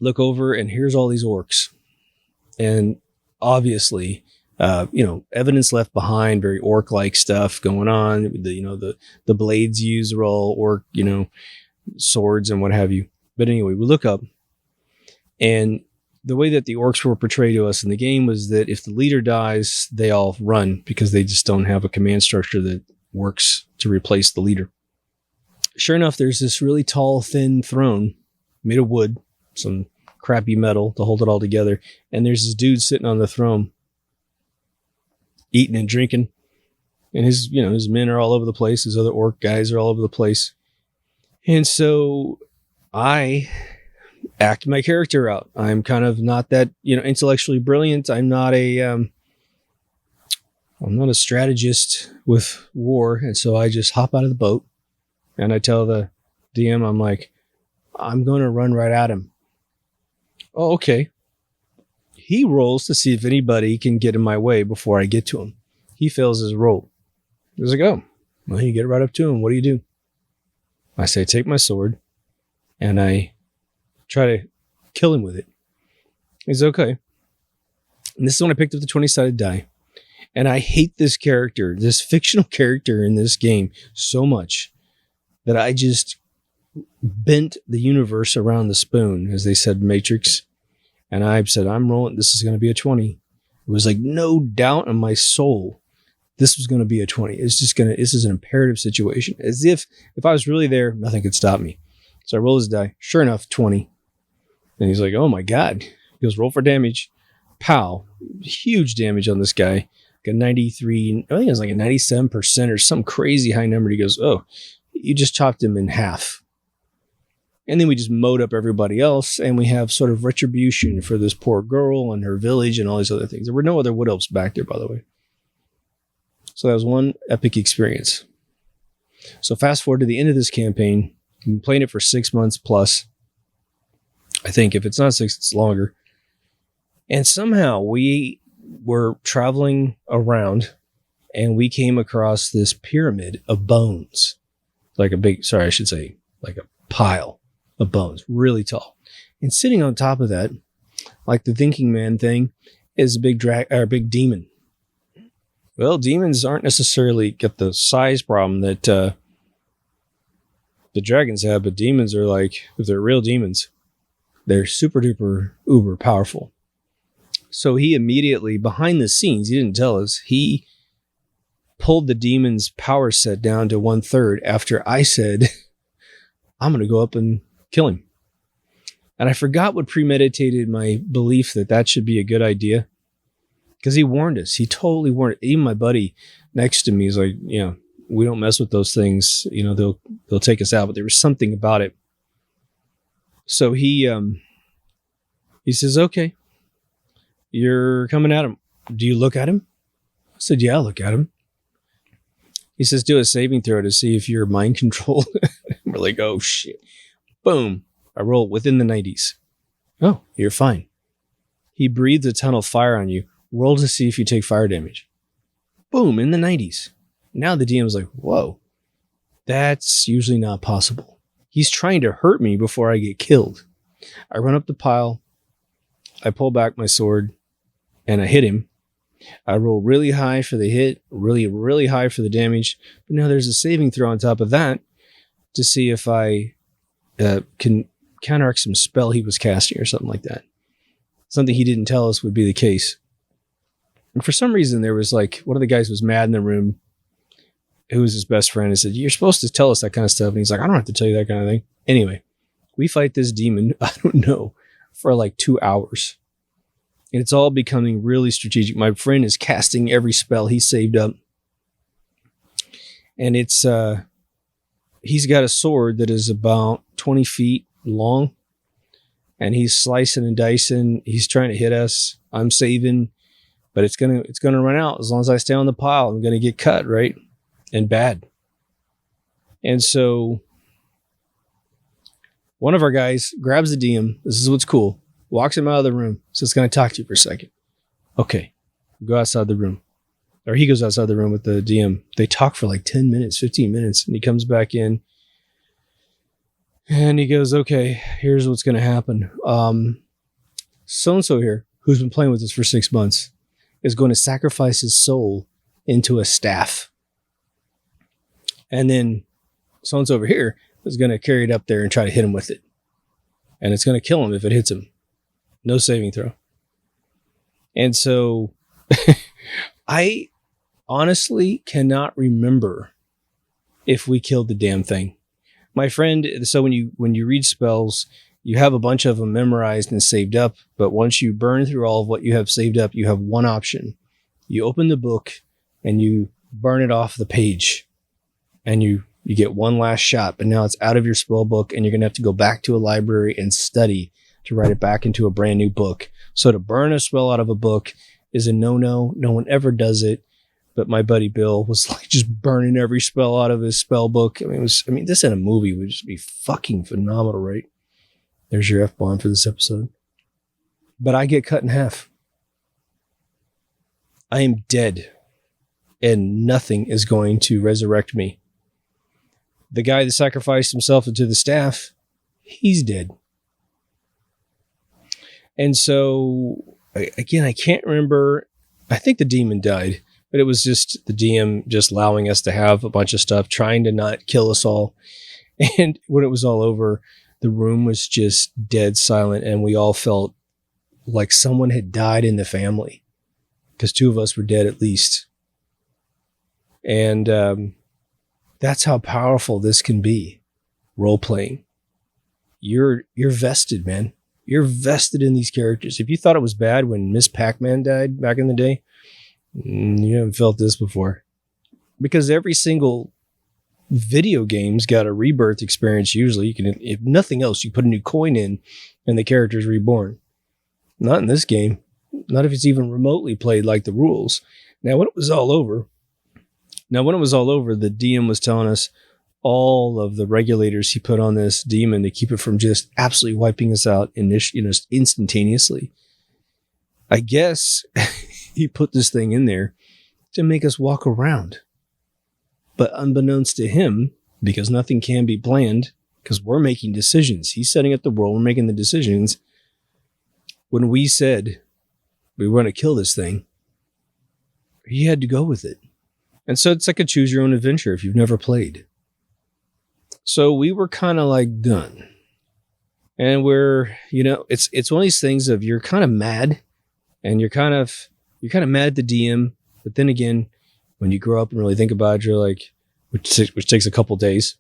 look over, and here's all these orcs. And obviously, evidence left behind, very orc-like stuff going on. The blades used are all orc, swords and what have you. But anyway, we look up, and the way that the orcs were portrayed to us in the game was that if the leader dies, they all run, because they just don't have a command structure that works to replace the leader. Sure enough, there's this really tall, thin throne made of wood, some crappy metal to hold it all together. And there's this dude sitting on the throne, eating and drinking. And his men are all over the place. His other orc guys are all over the place. And so I act my character out. I'm kind of not that, intellectually brilliant. I'm not a strategist with war. And so I just hop out of the boat and I tell the DM, I'm like, I'm going to run right at him. Oh, okay. He rolls to see if anybody can get in my way before I get to him. He fails his roll. He was like, oh, well, you get right up to him. What do you do? I say, take my sword, and I try to kill him with it. He's okay. And this is when I picked up the 20-sided die. And I hate this character, this fictional character in this game so much that I just bent the universe around the spoon, as they said, Matrix. And I said, I'm rolling. This is going to be a 20. It was like no doubt in my soul this was going to be a 20. This is an imperative situation. As if I was really there, nothing could stop me. So I roll his die. Sure enough, 20. And he's like, oh my God. He goes, roll for damage. Pow. Huge damage on this guy. Like a 93, I think it was like a 97% or some crazy high number. He goes, oh, you just chopped him in half. And then we just mowed up everybody else, and we have sort of retribution for this poor girl and her village and all these other things. There were no other wood elves back there, by the way. So that was one epic experience. So fast forward to the end of this campaign. I've been playing it for 6 months plus. I think if it's not 6, it's longer. And somehow we were traveling around and we came across this pyramid of bones. Like a pile of bones, really tall. And sitting on top of that, like the thinking man thing, is a big demon. Well, demons aren't necessarily got the size problem that the dragons have, but demons are like, if they're real demons, they're super duper uber powerful. So he immediately, behind the scenes, he didn't tell us, he pulled the demon's power set down to 1/3 after I said, I'm going to go up and kill him. And I forgot what premeditated my belief that should be a good idea. Because he warned us. He totally warned us. Even my buddy next to me is like, we don't mess with those things. They'll take us out. But there was something about it. So he says, okay, you're coming at him. Do you look at him? I said, yeah, I'll look at him. He says, do a saving throw to see if you're mind controlled. We're like, oh, shit. Boom. I roll within the 90s. Oh, you're fine. He breathes a ton of fire on you. Roll to see if you take fire damage. Boom, in the 90s. Now the DM's like, whoa, that's usually not possible. He's trying to hurt me before I get killed. I run up the pile. I pull back my sword and I hit him. I roll really high for the hit, really, really high for the damage. But now there's a saving throw on top of that to see if I can counteract some spell he was casting or something like that. Something he didn't tell us would be the case. And for some reason, there was like, one of the guys was mad in the room, who was his best friend, and said, you're supposed to tell us that kind of stuff. And he's like, I don't have to tell you that kind of thing. Anyway, we fight this demon, I don't know, for like 2 hours. And it's all becoming really strategic. My friend is casting every spell he saved up. And it's, he's got a sword that is about 20 feet long. And he's slicing and dicing. He's trying to hit us. I'm saving. But it's gonna run out. As long as I stay on the pile, I'm gonna get cut, right? And bad. And so one of our guys grabs the DM. This is what's cool. Walks him out of the room. Says, can I talk to you for a second? Okay. Go outside the room. Or he goes outside the room with the DM. They talk for like 10 minutes, 15 minutes. And he comes back in. And he goes, okay, here's what's going to happen. So-and-so here, who's been playing with us for 6 months, is going to sacrifice his soul into a staff. And then so-and-so over here is going to carry it up there and try to hit him with it. And it's going to kill him if it hits him. No saving throw. And so I honestly cannot remember if we killed the damn thing. My friend, so when you read spells, you have a bunch of them memorized and saved up, but once you burn through all of what you have saved up, you have one option. You open the book and you burn it off the page, and you get one last shot, but now it's out of your spell book, and you're going to have to go back to a library and study to write it back into a brand new book. So to burn a spell out of a book is a no-no. No one ever does it. But my buddy Bill was like just burning every spell out of his spell book. I mean, this in a movie would just be fucking phenomenal, right? There's your F-bomb for this episode. But I get cut in half. I am dead. And nothing is going to resurrect me. The guy that sacrificed himself into the staff, he's dead. And so, again, I can't remember. I think the demon died. But it was just the DM just allowing us to have a bunch of stuff, trying to not kill us all. And when it was all over, the room was just dead silent. And we all felt like someone had died in the family. Because 2 of us were dead at least. And that's how powerful this can be. Role-playing. You're vested, man. You're vested in these characters. If you thought it was bad when Miss Pac-Man died back in the day, you haven't felt this before. Because every single video game's got a rebirth experience usually. You can, if nothing else, you put a new coin in and the character's reborn. Not in this game. Not if it's even remotely played like the rules. Now, when it was all over, the DM was telling us all of the regulators he put on this demon to keep it from just absolutely wiping us out instantaneously. I guess he put this thing in there to make us walk around. But unbeknownst to him, because nothing can be planned, because we're making decisions. He's setting up the world. We're making the decisions. When we said we were going to kill this thing, he had to go with it. And so it's like a choose your own adventure if you've never played. So we were kind of like done. And we're, it's one of these things of you're kind of mad and you're kind of mad at the DM. But then again, when you grow up and really think about it, you're like, which takes a couple days.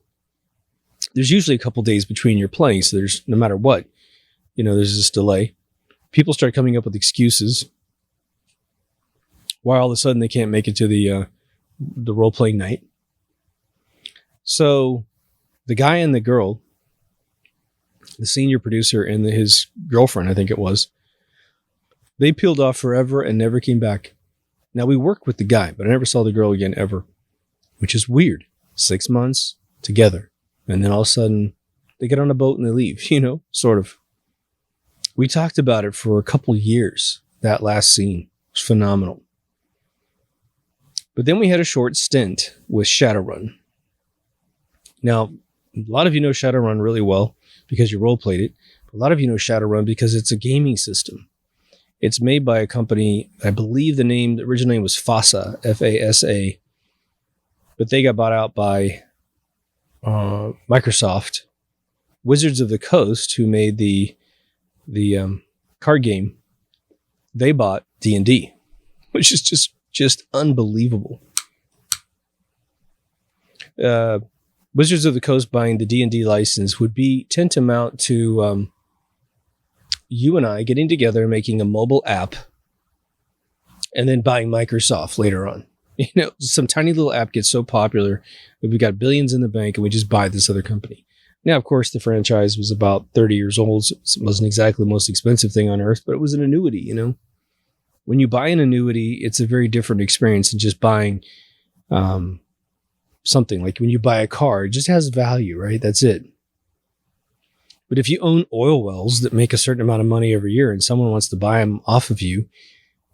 There's usually a couple days between your playing. So there's, no matter what, there's this delay. People start coming up with excuses why all of a sudden they can't make it to the role-playing night. So the guy and the girl, the senior producer and his girlfriend, I think it was, they peeled off forever and never came back. Now, we worked with the guy, but I never saw the girl again ever, which is weird. 6 months together. And then all of a sudden, they get on a boat and they leave, sort of. We talked about it for a couple years. That last scene was phenomenal. But then we had a short stint with Shadowrun. Now, a lot of you know Shadowrun really well because you role-played it. A lot of you know Shadowrun because it's a gaming system. It's made by a company, I believe the original name was FASA, F-A-S-A. But they got bought out by Microsoft. Wizards of the Coast, who made the card game, they bought D&D, which is just unbelievable. Wizards of the Coast buying the D&D license would be tantamount to you and I getting together and making a mobile app and then buying Microsoft later on. Some tiny little app gets so popular that we got billions in the bank and we just buy this other company. Now, of course, the franchise was about 30 years old. So it wasn't exactly the most expensive thing on earth, but it was an annuity, When you buy an annuity, it's a very different experience than just buying something. Like when you buy a car, it just has value, right? That's it. But if you own oil wells that make a certain amount of money every year and someone wants to buy them off of you,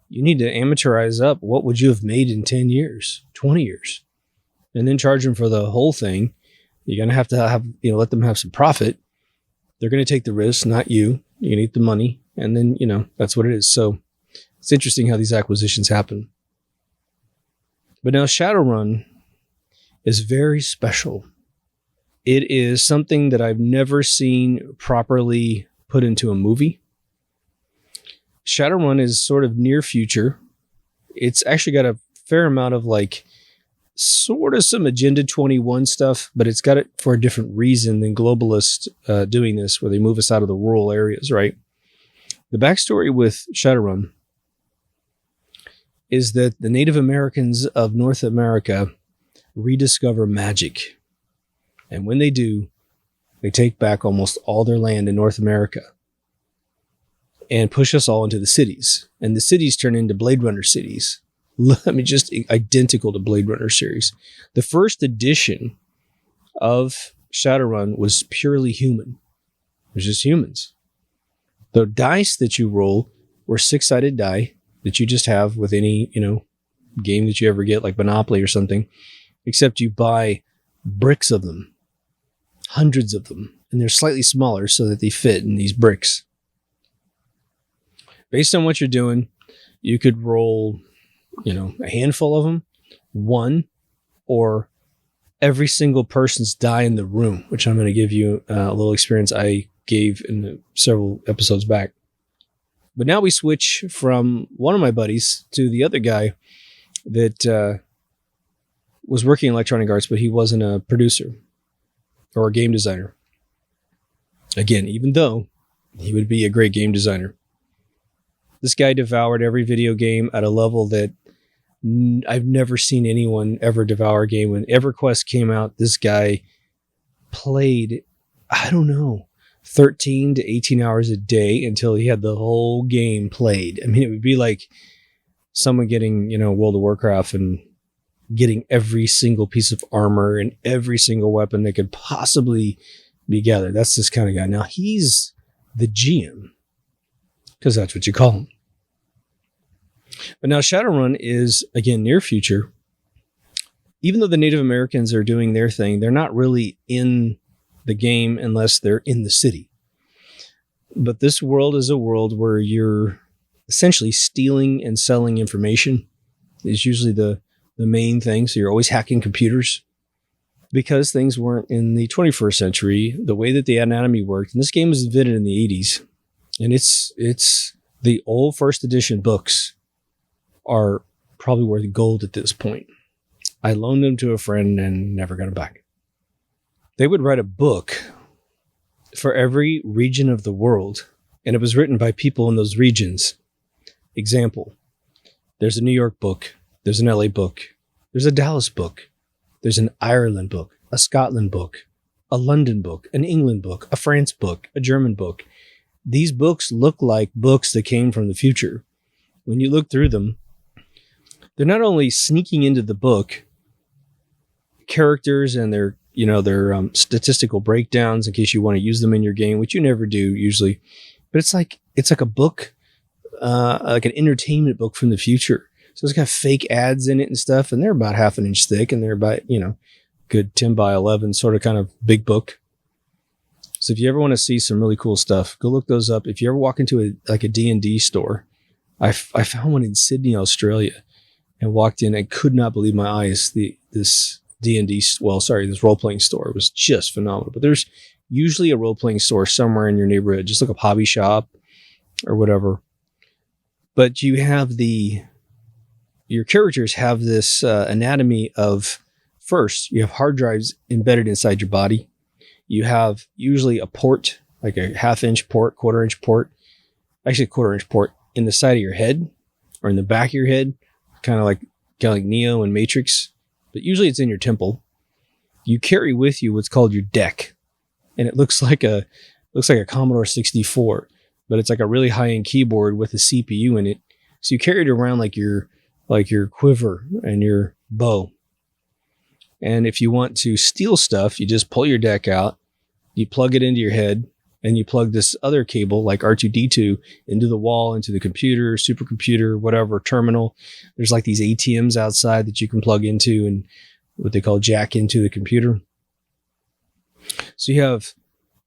you need to amateurize up what would you have made in 10 years, 20 years, and then charge them for the whole thing. You're going to have, let them have some profit. They're going to take the risk, not you. You're going to eat the money. And then, that's what it is. So it's interesting how these acquisitions happen. But now Shadowrun is very special. It is something that I've never seen properly put into a movie. Shadowrun is sort of near future. It's actually got a fair amount of sort of some Agenda 21 stuff, but it's got it for a different reason than globalists doing this, where they move us out of the rural areas, right? The backstory with Shadowrun is that the Native Americans of North America rediscover magic. And when they do, they take back almost all their land in North America and push us all into the cities. And the cities turn into Blade Runner cities. Just identical to Blade Runner series. The first edition of Shadowrun was purely human. It was just humans. The dice that you roll were 6-sided die that you just have with any, game that you ever get, like Monopoly or something, except you buy bricks of them, hundreds of them, and they're slightly smaller so that they fit in these bricks. Based on what you're doing, you could roll, a handful of them, one, or every single person's die in the room, which I'm going to give you a little experience I gave in several episodes back. But now we switch from one of my buddies to the other guy that was working in Electronic Arts, but he wasn't a producer or a game designer. Again, even though he would be a great game designer. This guy devoured every video game at a level that I've never seen anyone ever devour a game. When EverQuest came out, this guy played, 13 to 18 hours a day until he had the whole game played. I mean, it would be like someone getting, World of Warcraft and getting every single piece of armor and every single weapon that could possibly be gathered. That's this kind of guy. Now, he's the GM, because that's what you call him. But now Shadowrun is, again, near future. Even though the Native Americans are doing their thing, they're not really in the game unless they're in the city. But this world is a world where you're essentially stealing and selling information is usually the main thing. So you're always hacking computers because things weren't in the 21st century, the way that the anatomy worked. And this game was invented in the 80s. And it's the old first edition books are probably worth gold at this point. I loaned them to a friend and never got them back. They would write a book for every region of the world, and it was written by people in those regions. Example, there's a New York book, there's an LA book, there's a Dallas book, there's an Ireland book, a Scotland book, a London book, an England book, a France book, a German book. These books look like books that came from the future. When you look through them, they're not only sneaking into the book characters and their statistical breakdowns in case you want to use them in your game, which you never do usually, but it's like a book, like an entertainment book from the future. So it's got fake ads in it and stuff, and they're about 1/2 inch thick, and they're about, good 10 by 11 sort of kind of big book. So if you ever want to see some really cool stuff, go look those up. If you ever walk into a D&D store, I found one in Sydney, Australia, and walked in and could not believe my eyes. This role-playing store was just phenomenal. But there's usually a role-playing store somewhere in your neighborhood. Just look up Hobby Shop or whatever. But you have your characters have this anatomy of, first, you have hard drives embedded inside your body. You have usually a port, like a 1/2 inch port, 1/4 inch port, actually a 1/4 inch port in the side of your head or in the back of your head, kind of like Neo and Matrix. But usually it's in your temple. You carry with you what's called your deck. And it looks like a Commodore 64, but it's like a really high-end keyboard with a CPU in it. So you carry it around like your quiver and your bow. And if you want to steal stuff, you just pull your deck out, you plug it into your head, and you plug this other cable like R2-D2 into the wall, into the computer, supercomputer, whatever, terminal. There's like these ATMs outside that you can plug into and what they call jack into the computer. So you have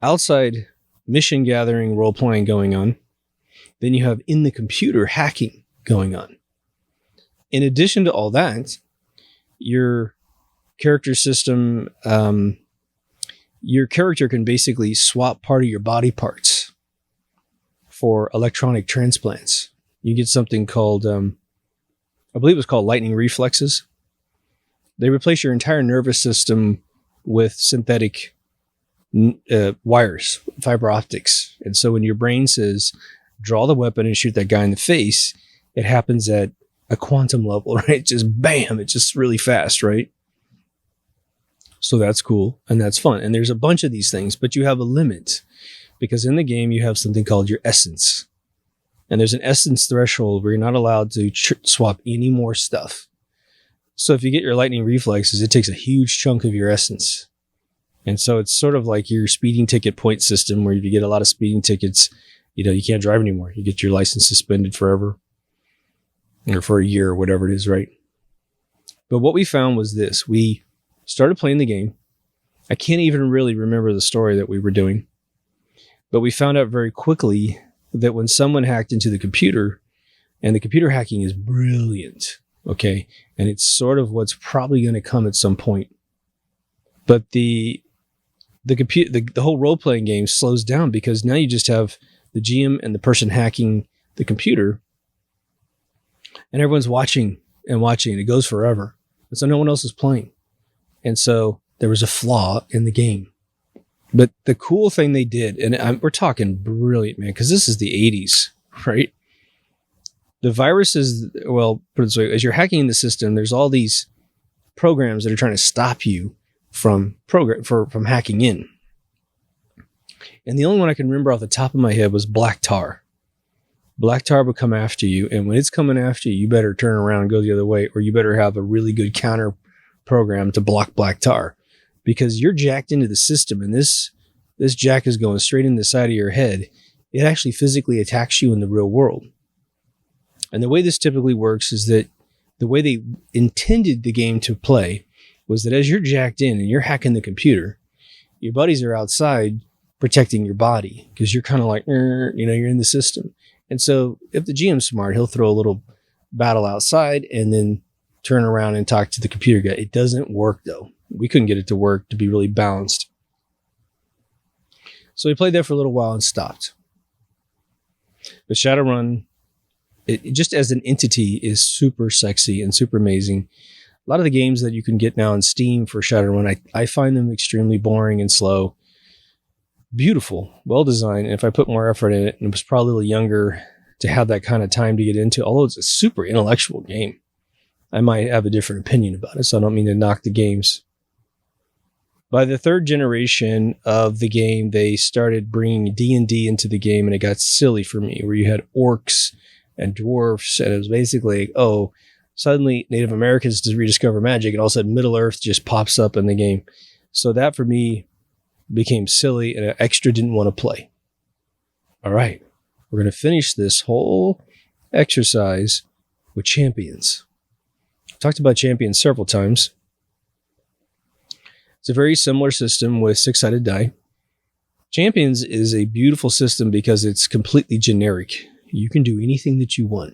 outside mission gathering, role-playing going on. Then you have in the computer hacking going on. In addition to all that, your character system, your character can basically swap part of your body parts for electronic transplants. You get something called, I believe it's called lightning reflexes. They replace your entire nervous system with synthetic wires, fiber optics. And so when your brain says, draw the weapon and shoot that guy in the face, it happens at a quantum level, right? Just bam, it's just really fast, right? So that's cool and that's fun. And there's a bunch of these things, but you have a limit because in the game you have something called your essence. And there's an essence threshold where you're not allowed to swap any more stuff. So if you get your lightning reflexes, it takes a huge chunk of your essence. And so it's sort of like your speeding ticket point system where if you get a lot of speeding tickets, you can't drive anymore. You get your license suspended forever or for a year or whatever it is, right? But what we found was this. We started playing the game. I can't even really remember the story that we were doing, but we found out very quickly that when someone hacked into the computer, and the computer hacking is brilliant, okay, and it's sort of what's probably going to come at some point, but the whole role-playing game slows down because now you just have the GM and the person hacking the computer, and everyone's watching and watching, and it goes forever, and so no one else is playing. And so there was a flaw in the game. But the cool thing they did, and we're talking brilliant, man, because this is the 80s, right? The viruses, well, put it this way, as you're hacking the system, there's all these programs that are trying to stop you from hacking in. And the only one I can remember off the top of my head was black tar. Black tar will come after you, and when it's coming after you, you better turn around and go the other way, or you better have a really good counter program to block black tar, because you're jacked into the system, and this jack is going straight in the side of your head. It actually physically attacks you in the real world. And the way this typically works is that the way they intended the game to play was that as you're jacked in and you're hacking the computer, your buddies are outside protecting your body because you're kind of like, you're in the system. And so if the GM's smart, he'll throw a little battle outside and then turn around and talk to the computer guy. It doesn't work though. We couldn't get it to work to be really balanced. So we played that for a little while and stopped. But Shadowrun, it just as an entity, is super sexy and super amazing. A lot of the games that you can get now on Steam for Shadowrun, I find them extremely boring and slow. Beautiful, well designed, and if I put more effort in it and was probably a little younger to have that kind of time to get into, although it's a super intellectual game, I might have a different opinion about it, so I don't mean to knock the games. By the third generation of the game, they started bringing D&D into the game, and it got silly for me, where you had orcs and dwarfs, and it was basically, suddenly Native Americans just rediscover magic, and all of a sudden Middle Earth just pops up in the game. So that for me became silly, and I extra didn't want to play. All right, we're going to finish this whole exercise with champions. I've talked about champions several times. It's a very similar system with 6-sided die. Champions is a beautiful system because it's completely generic. You can do anything that you want.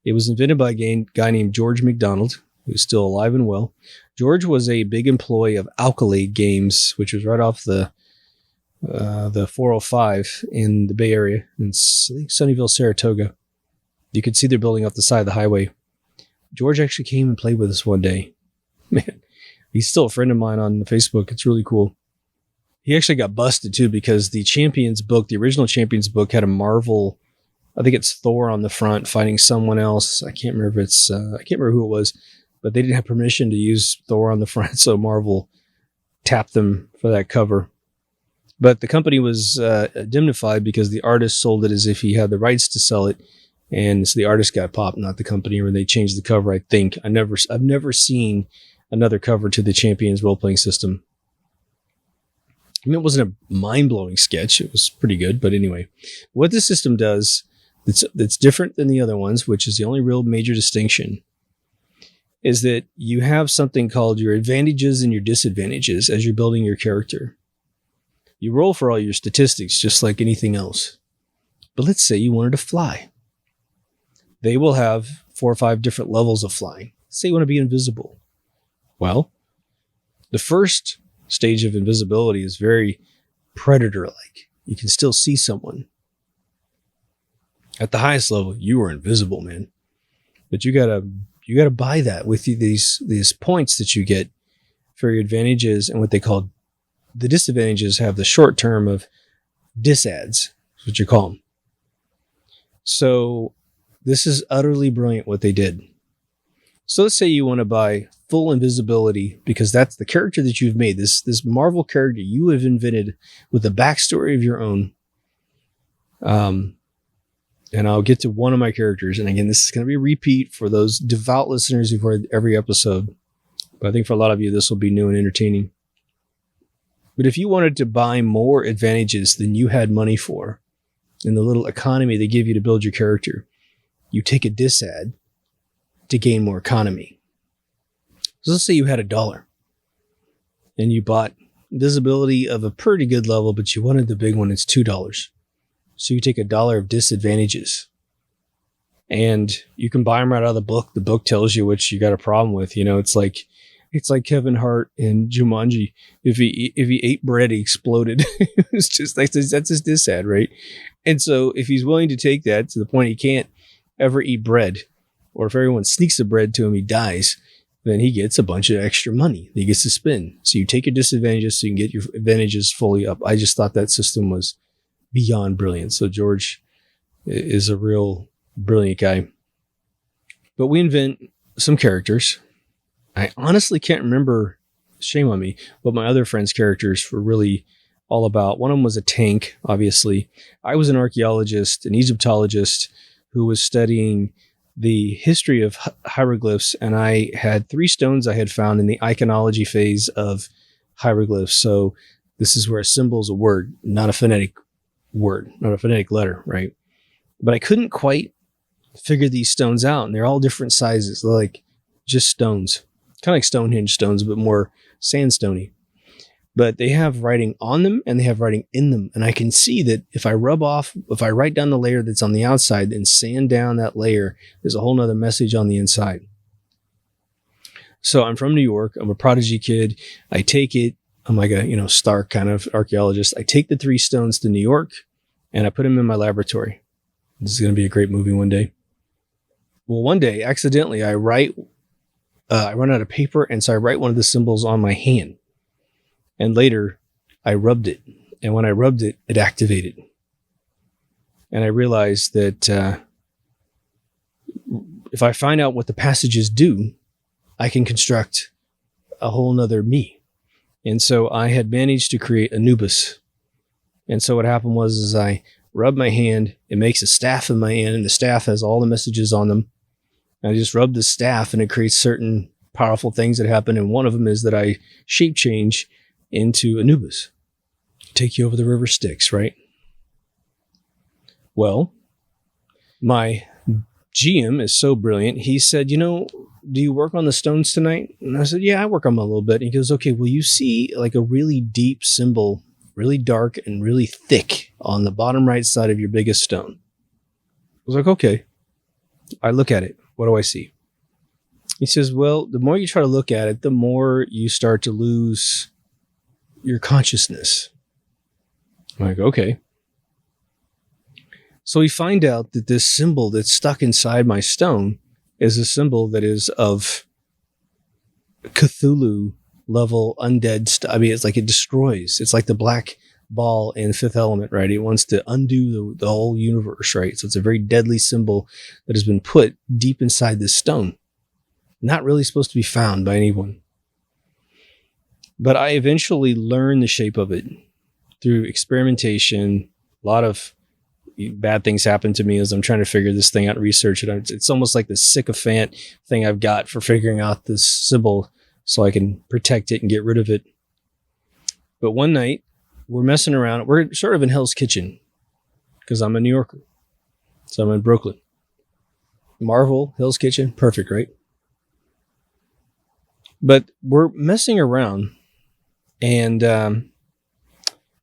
It was invented by a guy named George McDonald, who's still alive and well. George was a big employee of Alkalade Games, which was right off the 405 in the Bay Area, in Sunnyvale, Saratoga. You could see their building off the side of the highway. George actually came and played with us one day. Man, he's still a friend of mine on Facebook. It's really cool. He actually got busted too because the Champions book, the original Champions book, had a Marvel, I think it's Thor on the front fighting someone else. I can't remember I can't remember who it was, but they didn't have permission to use Thor on the front, so Marvel tapped them for that cover. But the company was indemnified because the artist sold it as if he had the rights to sell it, and so the artist got popped, not the company, or they changed the cover. I think I've never seen another cover to the Champions role-playing system. I mean, it wasn't a mind-blowing sketch. It was pretty good, but anyway, what this system does that's different than the other ones, which is the only real major distinction, is that you have something called your advantages and your disadvantages as you're building your character. You roll for all your statistics just like anything else. But let's say you wanted to fly. They will have 4 or 5 different levels of flying. Say you want to be invisible. Well, the first stage of invisibility is very predator-like. You can still see someone. At the highest level, you are invisible, man. But you gotta buy that with these points that you get for your advantages, and what they call the disadvantages have the short term of disads, is what you call them. So this is utterly brilliant what they did. So let's say you want to buy full invisibility because that's the character that you've made, this Marvel character you have invented with a backstory of your own. And I'll get to one of my characters. And again, this is going to be a repeat for those devout listeners who've heard every episode. But I think for a lot of you, this will be new and entertaining. But if you wanted to buy more advantages than you had money for, in the little economy they give you to build your character, you take a disad to gain more economy. So let's say you had $1 and you bought visibility of a pretty good level, but you wanted the big one. It's $2. So you take $1 of disadvantages and you can buy them right out of the book. The book tells you what you got a problem with. You know, it's like Kevin Hart in Jumanji. If he ate bread, he exploded. It's just like, that's his disad, right? And so if he's willing to take that to the point he can't ever eat bread, or if everyone sneaks the bread to him, he dies, then he gets a bunch of extra money that he gets to spend. So you take your disadvantages so you can get your advantages fully up. I just thought that system was beyond brilliant. So George is a real brilliant guy. But we invent some characters. I honestly can't remember, shame on me, what my other friends' characters were really all about. One of them was a tank, obviously. I was an archaeologist, an Egyptologist who was studying the history of hieroglyphs, and I had 3 stones I had found in the iconology phase of hieroglyphs. So this is where a symbol is a word, not a phonetic word, not a phonetic letter, right? But I couldn't quite figured these stones out, and they're all different sizes. They're like just stones, kind of like Stonehenge stones, but more sandstony. But they have writing on them and they have writing in them. And I can see that if I write down the layer that's on the outside and sand down that layer, there's a whole nother message on the inside. So I'm from New York. I'm a prodigy kid. I take it. I'm like a, Stark kind of archaeologist. I take the 3 stones to New York and I put them in my laboratory. This is going to be a great movie one day. Well, one day, accidentally, I run out of paper. And so I write one of the symbols on my hand. And later, I rubbed it. And when I rubbed it, it activated. And I realized that if I find out what the passages do, I can construct a whole nother me. And so I had managed to create Anubis. And so what happened was I rubbed my hand. It makes a staff in my hand, and the staff has all the messages on them. And I just rub the staff, and it creates certain powerful things that happen. And one of them is that I shape change into Anubis. Take you over the river Styx, right? Well, my GM is so brilliant. He said, do you work on the stones tonight? And I said, yeah, I work on them a little bit. And he goes, okay, well, you see like a really deep symbol, really dark and really thick on the bottom right side of your biggest stone. I was like, okay. I look at it. What do I see? He says, well, the more you try to look at it, the more you start to lose your consciousness. I'm like, okay. So we find out that this symbol that's stuck inside my stone is a symbol that is of Cthulhu level undead stuff. I mean, it's like it destroys. It's like the black ball in Fifth Element, right? It wants to undo the whole universe, right? So it's a very deadly symbol that has been put deep inside this stone. Not really supposed to be found by anyone. But I eventually learned the shape of it through experimentation. A lot of bad things happen to me as I'm trying to figure this thing out and research it. It's almost like the sycophant thing I've got for figuring out this symbol so I can protect it and get rid of it. But one night, we're messing around. We're sort of in Hell's Kitchen because I'm a New Yorker. So I'm in Brooklyn. Marvel, Hell's Kitchen, perfect, right? But we're messing around. And I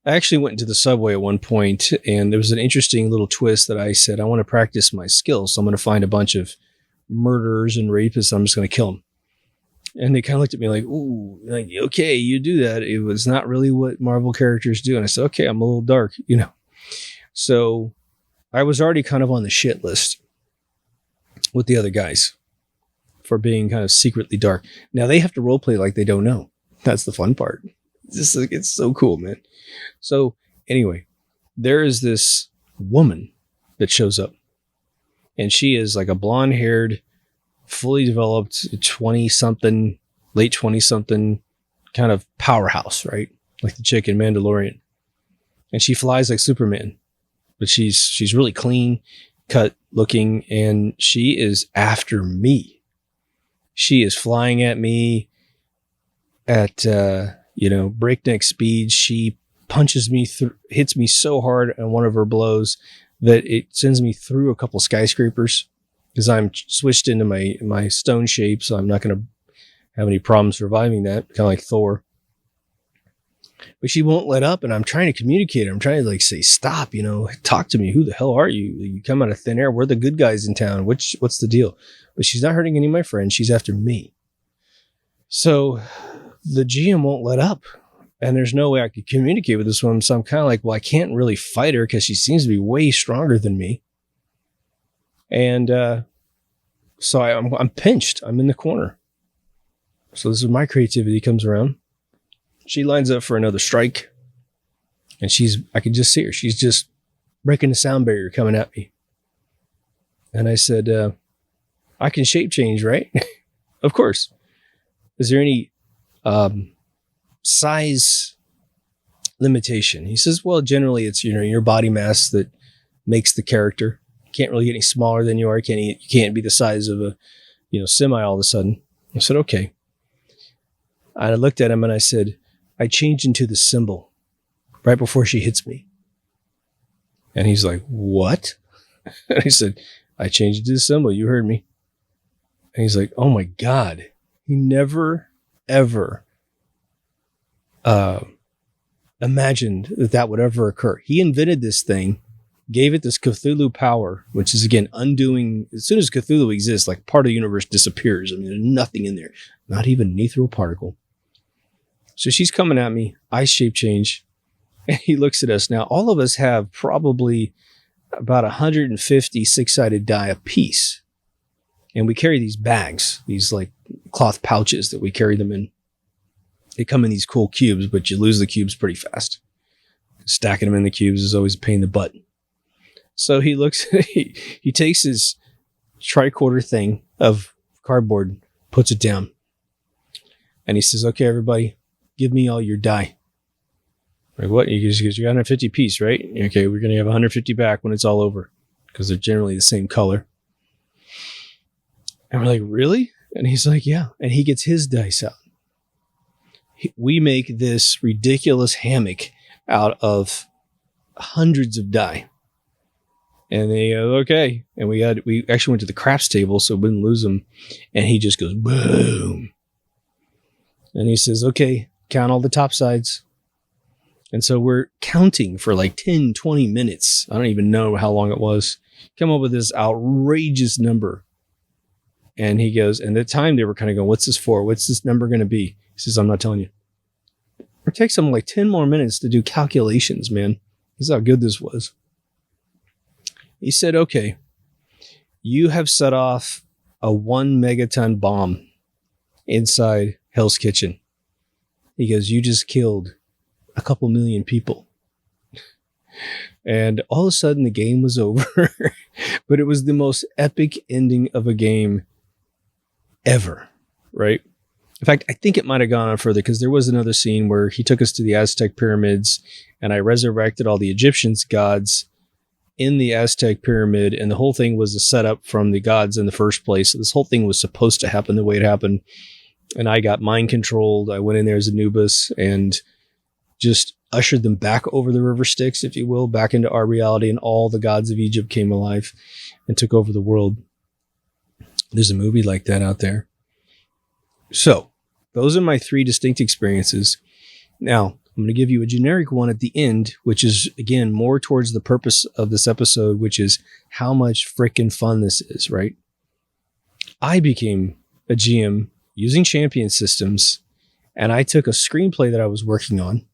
actually went into the subway at one point, and there was an interesting little twist that I said, I want to practice my skills. So I'm going to find a bunch of murderers and rapists. I'm just going to kill them. And they kind of looked at me like, ooh, like, okay, you do that. It was not really what Marvel characters do. And I said, okay, I'm a little dark, So I was already kind of on the shit list with the other guys for being kind of secretly dark. Now they have to roleplay like they don't know. That's the fun part. It's so cool, man. So anyway, there is this woman that shows up, and she is like a blonde-haired, fully developed 20-something, late 20-something kind of powerhouse, right? Like the chick in Mandalorian. And she flies like Superman, but she's really clean cut looking, and she is after me. She is flying at me at breakneck speed. She punches me through, hits me so hard on one of her blows that it sends me through a couple skyscrapers because I'm switched into my stone shape, so I'm not going to have any problems surviving that, kind of like Thor. But she won't let up, and I'm trying to communicate. I'm trying to say, stop, talk to me. Who the hell are you? You come out of thin air. We're the good guys in town. What's the deal? But she's not hurting any of my friends. She's after me. So the GM won't let up, and there's no way I could communicate with this woman. So I'm kind of like, well, I can't really fight her because she seems to be way stronger than me. And so I'm pinched. I'm in the corner. So this is my creativity comes around. She lines up for another strike, and I can just see her. She's just breaking the sound barrier coming at me. And I said, I can shape change, right? Of course. Is there any size limitation? He says, well, generally it's, your body mass that makes the character. You can't really get any smaller than you are. You can't be the size of a, semi all of a sudden. I said, okay. And I looked at him and I said, I changed into the symbol right before she hits me. And he's like, what? And I said, I changed it to the symbol. You heard me. And he's like, oh my God. He never, ever imagined that would ever occur. He invented this thing, gave it this Cthulhu power, which is, again, undoing. As soon as Cthulhu exists, like, part of the universe disappears. I mean, there's nothing in there. Not even an ethereal particle. So she's coming at me. I shape change. And he looks at us. Now, all of us have probably about 150 six-sided die a piece. And we carry these bags, these like cloth pouches that we carry them in. They come in these cool cubes, but you lose the cubes pretty fast. Stacking them in the cubes is always a pain in the butt. So he looks, he takes his tricorder thing of cardboard, puts it down. And he says, okay, everybody, give me all your die. Like, what? He goes, you got 150 piece, right? Okay, we're going to have 150 back when it's all over, because they're generally the same color. And we're like, really? And he's like, yeah. And he gets his dice out. We make this ridiculous hammock out of hundreds of die. And they go, okay. And we actually went to the craps table so we wouldn't lose them. And he just goes, boom. And he says, okay, count all the top sides. And so we're counting for like 10, 20 minutes. I don't even know how long it was. Come up with this outrageous number. And he goes, and at the time they were kind of going, what's this for? What's this number going to be? He says, I'm not telling you. It takes them like 10 more minutes to do calculations, man. This is how good this was. He said, okay, you have set off a 1 megaton bomb inside Hell's Kitchen. He goes, you just killed a couple million people. And all of a sudden the game was over. But it was the most epic ending of a game ever, right? In fact, I think it might have gone on further, because there was another scene where he took us to the Aztec pyramids and I resurrected all the Egyptians' gods in the Aztec pyramid. And the whole thing was a setup from the gods in the first place. So this whole thing was supposed to happen the way it happened. And I got mind controlled. I went in there as Anubis and just ushered them back over the river Styx, if you will, back into our reality. And all the gods of Egypt came alive and took over the world. There's a movie like that out there. So those are my 3 distinct experiences. Now, I'm going to give you a generic one at the end, which is, again, more towards the purpose of this episode, which is how much freaking fun this is, right? I became a GM using champion systems, and I took a screenplay that I was working on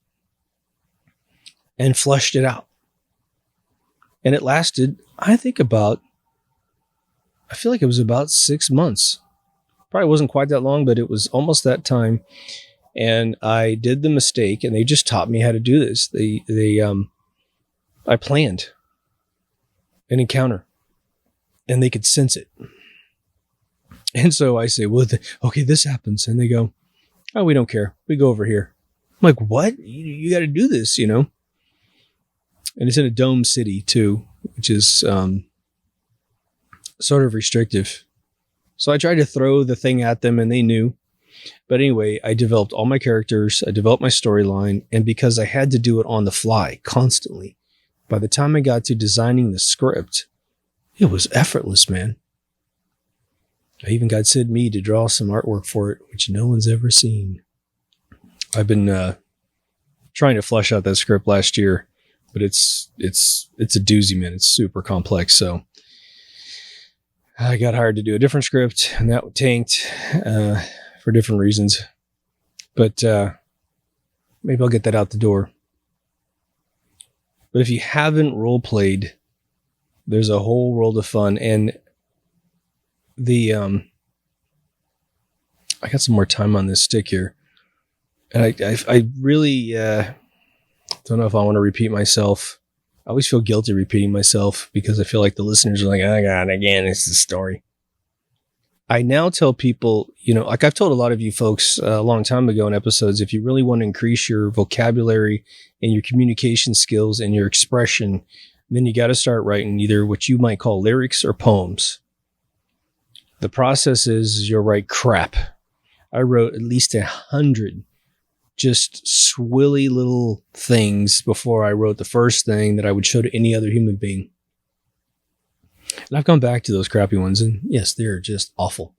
and flushed it out. And it lasted, I feel like it was about 6 months. Probably wasn't quite that long, but it was almost that time. And I did the mistake, and they just taught me how to do this. I planned an encounter, and they could sense it. And so I say, well, okay, this happens. And they go, oh, we don't care. We go over here. I'm like, what? You got to do this, you know? And it's in a dome city too, which is sort of restrictive. So I tried to throw the thing at them and they knew. But anyway, I developed all my characters. I developed my storyline. And because I had to do it on the fly constantly, by the time I got to designing the script, it was effortless, man. I even got Sid Mead to draw some artwork for it, which no one's ever seen. I've been trying to flesh out that script last year, but it's a doozy, man. It's super complex. So I got hired to do a different script, and that tanked for different reasons. But maybe I'll get that out the door. But if you haven't role played, there's a whole world of fun. And I got some more time on this stick here. And I really don't know if I want to repeat myself. I always feel guilty repeating myself because I feel like the listeners are like, oh God, again, it's the story. I now tell people, like I've told a lot of you folks a long time ago in episodes, if you really want to increase your vocabulary and your communication skills and your expression, then you got to start writing either what you might call lyrics or poems. The process is you'll write crap. I wrote at least 100 just swilly little things before I wrote the first thing that I would show to any other human being. And I've gone back to those crappy ones, and yes, they're just awful.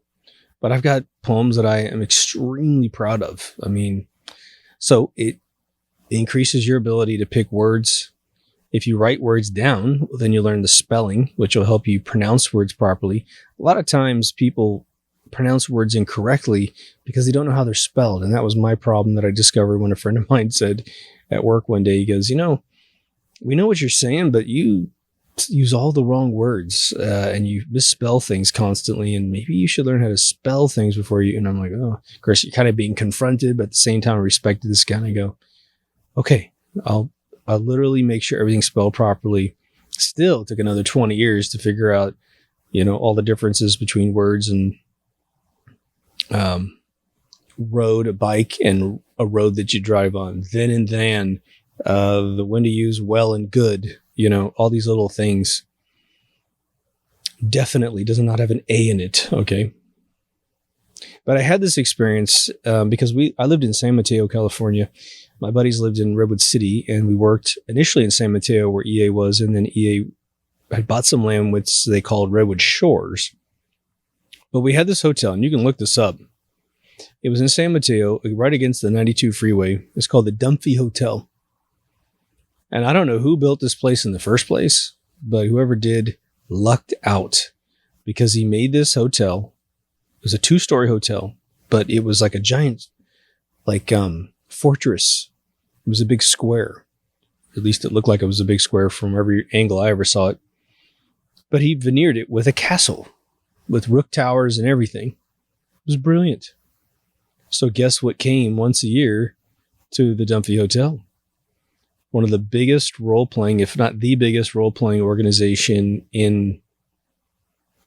But I've got poems that I am extremely proud of. I mean, so it increases your ability to pick words. If you write words down, then you learn the spelling, which will help you pronounce words properly. A lot of times people pronounce words incorrectly because they don't know how they're spelled. And that was my problem that I discovered when a friend of mine said at work one day, he goes, we know what you're saying, but you use all the wrong words and you misspell things constantly. And maybe you should learn how to spell things before you. And I'm like, oh, of course, you're kind of being confronted, but at the same time, I respected this guy. And I go, okay, I'll literally make sure everything's spelled properly. Still took another 20 years to figure out, all the differences between words and road, a bike, and a road that you drive on. Then and then, the when to use well and good, all these little things. Definitely does not have an A in it. Okay. But I had this experience because I lived in San Mateo, California. My buddies lived in Redwood City, and we worked initially in San Mateo where EA was, and then EA had bought some land which they called Redwood Shores. But we had this hotel, and you can look this up. It was in San Mateo, right against the 92 freeway. It's called the Dumphy Hotel. And I don't know who built this place in the first place, but whoever did lucked out because he made this hotel. It was a 2-story hotel, but it was like a giant, fortress. It was a big square. At least it looked like it was a big square from every angle I ever saw it. But he veneered it with a castle with rook towers and everything. It was brilliant. So guess what came once a year to the Dumphy Hotel? One of the biggest role-playing, if not the biggest role-playing organization in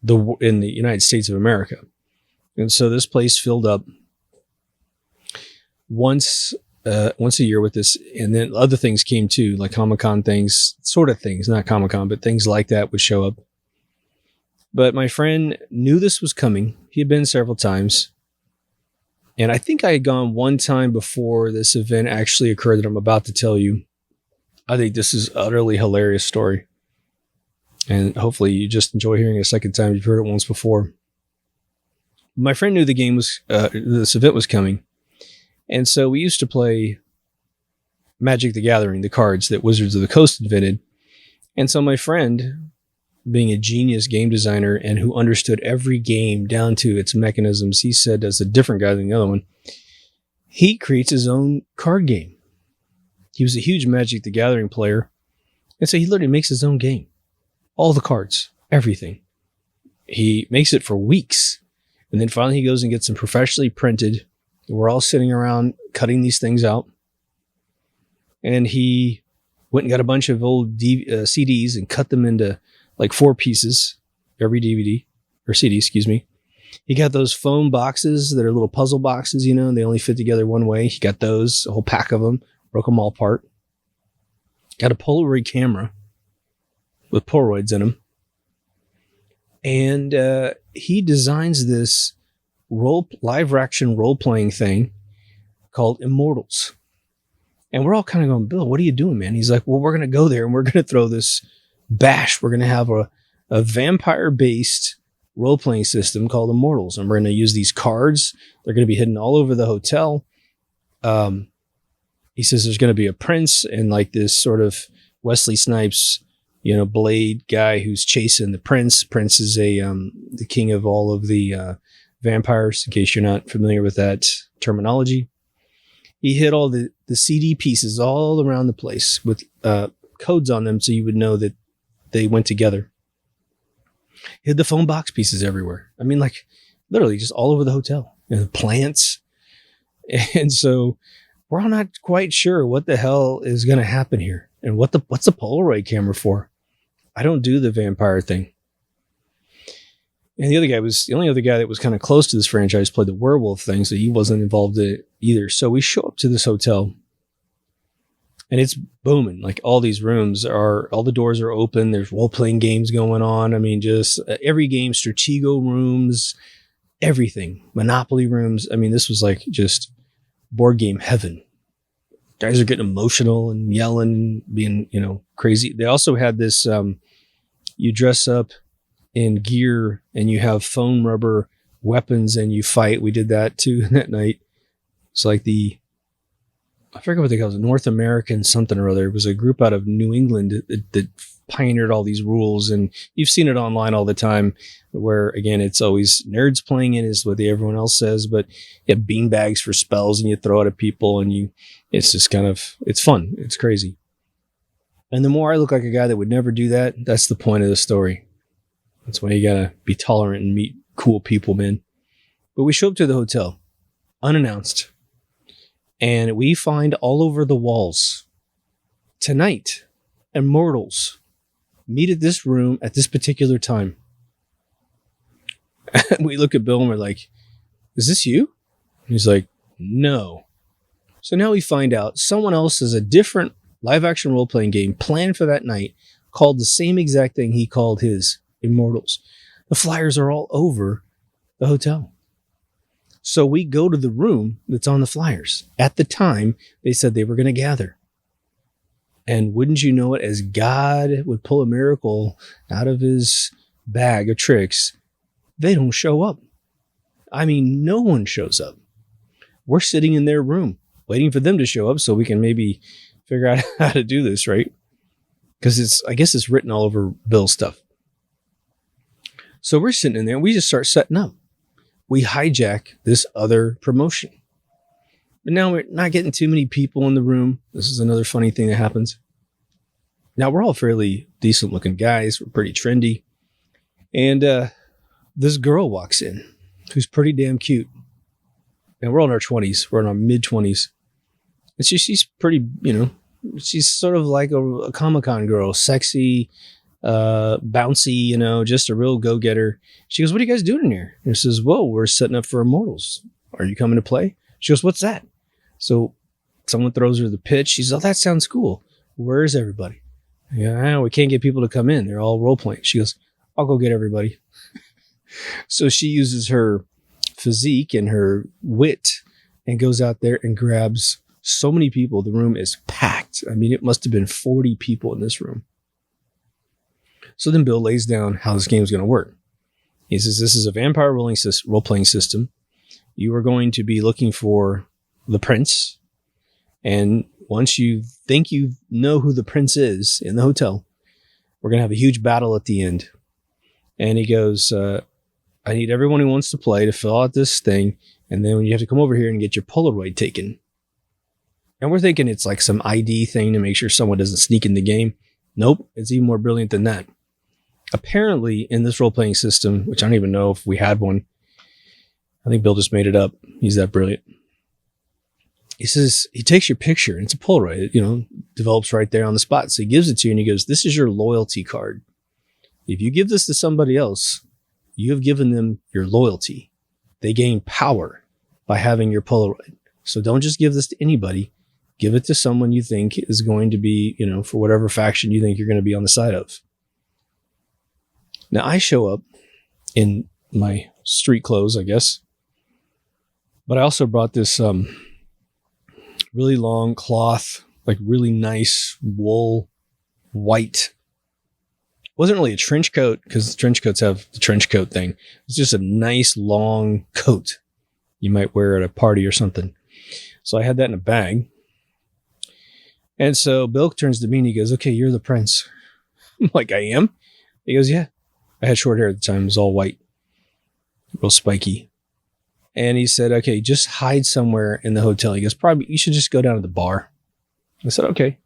the United States of America. And so this place filled up once a year with this, and then other things came too, like Comic-Con things, sort of things, not Comic-Con, but things like that would show up. But my friend knew this was coming. He had been several times. And I think I had gone one time before this event actually occurred that I'm about to tell you. I think this is an utterly hilarious story. And hopefully you just enjoy hearing it a second time. You've heard it once before. My friend knew this event was coming. And so we used to play Magic the Gathering, the cards that Wizards of the Coast invented. And so my friend, being a genius game designer and who understood every game down to its mechanisms, he said, as a different guy than the other one, he creates his own card game. He was a huge Magic the Gathering player. And so he literally makes his own game. All the cards, everything. He makes it for weeks. And then finally he goes and gets them professionally printed. We're all sitting around cutting these things out. And he went and got a bunch of old CDs and cut them into like 4 pieces, every DVD or CD, excuse me. He got those foam boxes that are little puzzle boxes, and they only fit together one way. He got those, a whole pack of them, broke them all apart. Got a Polaroid camera with Polaroids in them. And he designs this live action role-playing thing called Immortals. And we're all kind of going, Bill, what are you doing, man? He's like, well, we're going to go there and we're going to throw this bash. We're going to have a vampire-based role-playing system called Immortals. And we're going to use these cards. They're going to be hidden all over the hotel. He says there's going to be a prince and like this sort of Wesley Snipes, Blade guy who's chasing the prince. Prince is the king of all of the vampires, in case you're not familiar with that terminology. He hid all the CD pieces all around the place with codes on them so you would know that they went together. Hid the phone box pieces everywhere. I mean, like literally just all over the hotel. Plants. And so we're all not quite sure what the hell is going to happen here. And what's the Polaroid camera for? I don't do the vampire thing. And the only other guy that was kind of close to this franchise played the werewolf thing, so he wasn't involved in it either. So we show up to this hotel and it's booming. Like all these rooms all the doors are open. There's role-playing games going on. I mean, just every game, Stratego rooms, everything, Monopoly rooms. I mean, this was like just board game heaven. Guys are getting emotional and yelling, being, crazy. They also had this, you dress up in gear and you have foam rubber weapons and you fight. We did that too that night. It's like I forget what they call it, North American something or other. It was a group out of New England that pioneered all these rules, and you've seen it online all the time where, again, it's always nerds playing it is what everyone else says, but you have beanbags for spells and you throw it at people and it's just kind of, it's fun. It's crazy. And the more I look like a guy that would never do that, that's the point of the story. That's why you gotta be tolerant and meet cool people, man. But we show up to the hotel unannounced, and we find all over the walls, tonight, Immortals meet at this room at this particular time. We look at Bill and we're like, is this you? And he's like, no. So now we find out someone else has a different live action role-playing game planned for that night called the same exact thing he called his, Immortals. The flyers are all over the hotel. So we go to the room that's on the flyers. At the time, they said they were going to gather. And wouldn't you know it, as God would pull a miracle out of his bag of tricks, they don't show up. I mean, no one shows up. We're sitting in their room waiting for them to show up so we can maybe figure out how to do this, right? Because I guess it's written all over Bill's stuff. So we're sitting in there and we just start setting up. We hijack this other promotion. But now we're not getting too many people in the room. This is another funny thing that happens. Now we're all fairly decent looking guys. We're pretty trendy. And this girl walks in who's pretty damn cute. And we're all in our 20s. We're in our mid 20s. And she's pretty, she's sort of like a Comic-Con girl, sexy, bouncy, just a real go-getter. She goes, what are you guys doing in here? And she says, whoa, we're setting up for Immortals. Are you coming to play? She goes, what's that? So someone throws her the pitch. She says, oh, that sounds cool. Where's everybody? Yeah, we can't get people to come in. They're all role-playing. She goes, I'll go get everybody. So she uses her physique and her wit and goes out there and grabs so many people. The room is packed. I mean, it must have been 40 people in this room. So then Bill lays down how this game is going to work. He says, this is a vampire role-playing system. You are going to be looking for the prince. And once you think you know who the prince is in the hotel, we're going to have a huge battle at the end. And he goes, I need everyone who wants to play to fill out this thing. And then when you have to come over here and get your Polaroid taken. And we're thinking it's like some ID thing to make sure someone doesn't sneak in the game. Nope, it's even more brilliant than that. Apparently, in this role-playing system, which I don't even know if we had one, I think Bill just made it up. He's that brilliant. He says, he takes your picture, and it's a Polaroid, it, develops right there on the spot. So he gives it to you, and he goes, this is your loyalty card. If you give this to somebody else, you have given them your loyalty. They gain power by having your Polaroid. So don't just give this to anybody. Give it to someone you think is going to be, for whatever faction you think you're going to be on the side of. Now, I show up in my street clothes, I guess. But I also brought this really long cloth, like really nice wool, white. It wasn't really a trench coat because trench coats have the trench coat thing. It's just a nice long coat you might wear at a party or something. So I had that in a bag. And so Bill turns to me and he goes, okay, you're the prince. I'm like, I am? He goes, yeah. I had short hair at the time. It was all white, real spiky. And he said, okay, just hide somewhere in the hotel. He goes, probably you should just go down to the bar. I said, okay.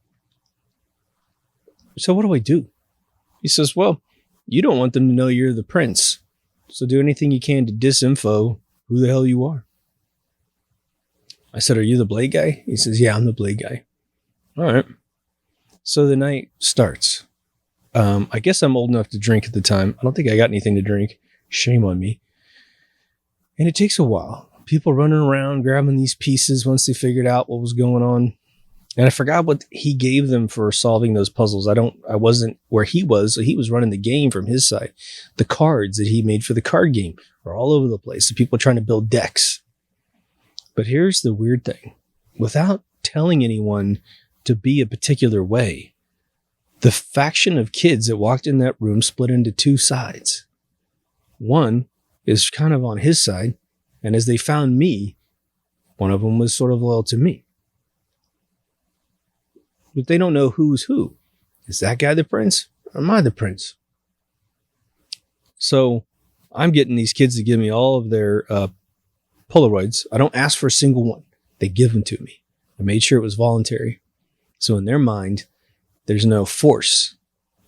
So what do I do? He says, well, you don't want them to know you're the prince. So do anything you can to disinfo who the hell you are. I said, are you the Blade guy? He says, yeah, I'm the Blade guy. All right. So the night starts. I guess I'm old enough to drink at the time. I don't think I got anything to drink. Shame on me. And it takes a while. People running around grabbing these pieces once they figured out what was going on. And I forgot what he gave them for solving those puzzles. I wasn't where he was. So he was running the game from his side. The cards that he made for the card game are all over the place. So people are trying to build decks. But here's the weird thing. Without telling anyone to be a particular way, the faction of kids that walked in that room split into two sides. One is kind of on his side. And as they found me, one of them was sort of loyal to me. But they don't know who's who. Is that guy the prince? Or am I the prince? So I'm getting these kids to give me all of their Polaroids. I don't ask for a single one. They give them to me. I made sure it was voluntary. So in their mind, there's no force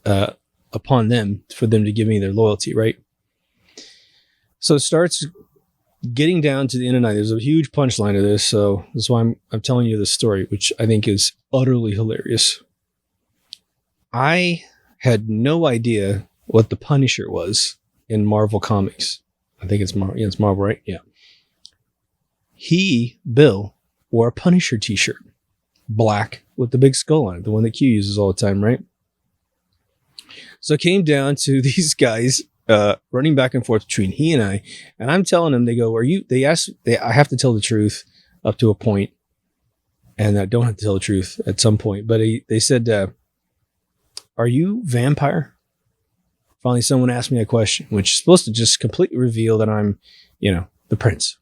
upon them for them to give me their loyalty, right? So it starts getting down to the end of the night. There's a huge punchline to this, so that's why I'm telling you this story, which I think is utterly hilarious. I had no idea what the Punisher was in Marvel Comics. I think it's Marvel. Yeah, it's Marvel, right? Yeah. Bill, wore a Punisher t-shirt. Black with the big skull on it. The one that Q uses all the time, right? So it came down to these guys running back and forth between he and I. And I'm telling them, they go, I have to tell the truth up to a point. And I don't have to tell the truth at some point. But they said, are you vampire? Finally, someone asked me a question, which is supposed to just completely reveal that I'm, the prince.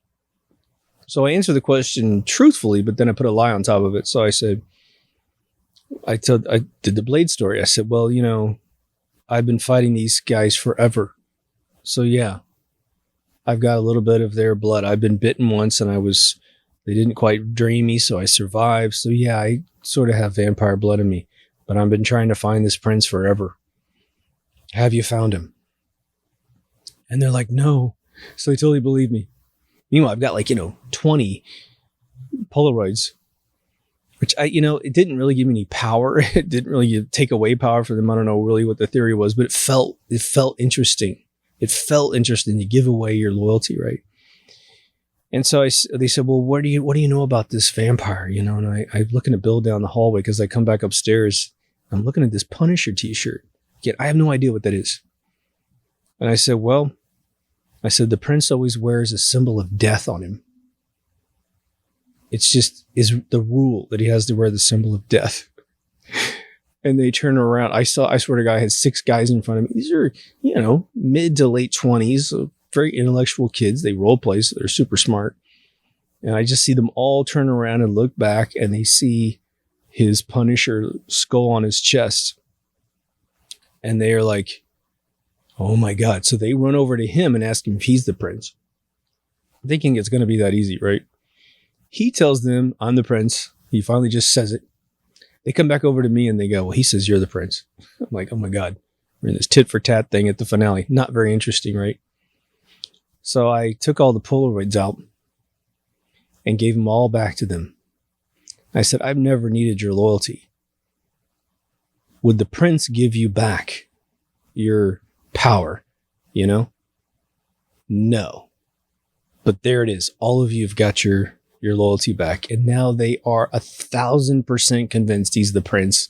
So I answered the question truthfully, but then I put a lie on top of it. So I said, I did the Blade story. I said, well, I've been fighting these guys forever. So yeah, I've got a little bit of their blood. I've been bitten once and they didn't quite drain me, so I survived. So yeah, I sort of have vampire blood in me, but I've been trying to find this prince forever. Have you found him? And they're like, no. So they totally believe me. Meanwhile, I've got 20 Polaroids, which it didn't really give me any power. It didn't really take away power for them. I don't know really what the theory was, but it felt interesting. It felt interesting to give away your loyalty, right? And so they said, well, what do you know about this vampire? And I'm looking at Bill down the hallway because I come back upstairs. I'm looking at this Punisher t-shirt. Yet I have no idea what that is. And I said, the prince always wears a symbol of death on him. It's just is the rule that he has to wear the symbol of death. And they turn around. I swear to God, I had 6 guys in front of me. These are, mid to late 20s, very intellectual kids. They role play, so they're super smart. And I just see them all turn around and look back, and they see his Punisher skull on his chest. And they are like, oh my God. So they run over to him and ask him if he's the prince, thinking it's going to be that easy, right? He tells them, I'm the prince. He finally just says it. They come back over to me and they go, well, he says you're the prince. I'm like, oh my God. We're in this tit for tat thing at the finale. Not very interesting, right? So I took all the Polaroids out and gave them all back to them. I said, I've never needed your loyalty. Would the prince give you back your power? No. But there it is. All of you have got your loyalty back. And now they are 1,000% convinced he's the prince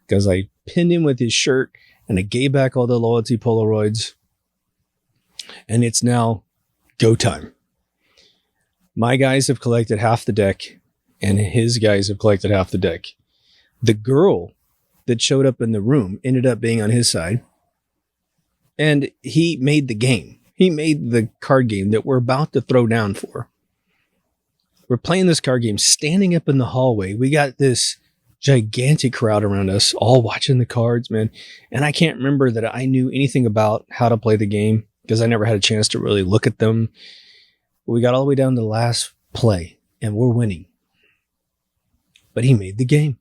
because I pinned him with his shirt and I gave back all the loyalty Polaroids. And it's now go time. My guys have collected half the deck and his guys have collected half the deck. The girl that showed up in the room ended up being on his side. And he made the game. He made the card game that we're about to throw down for. We're playing this card game, standing up in the hallway. We got this gigantic crowd around us, all watching the cards, man. And I can't remember that I knew anything about how to play the game because I never had a chance to really look at them. We got all the way down to the last play and we're winning. But he made the game.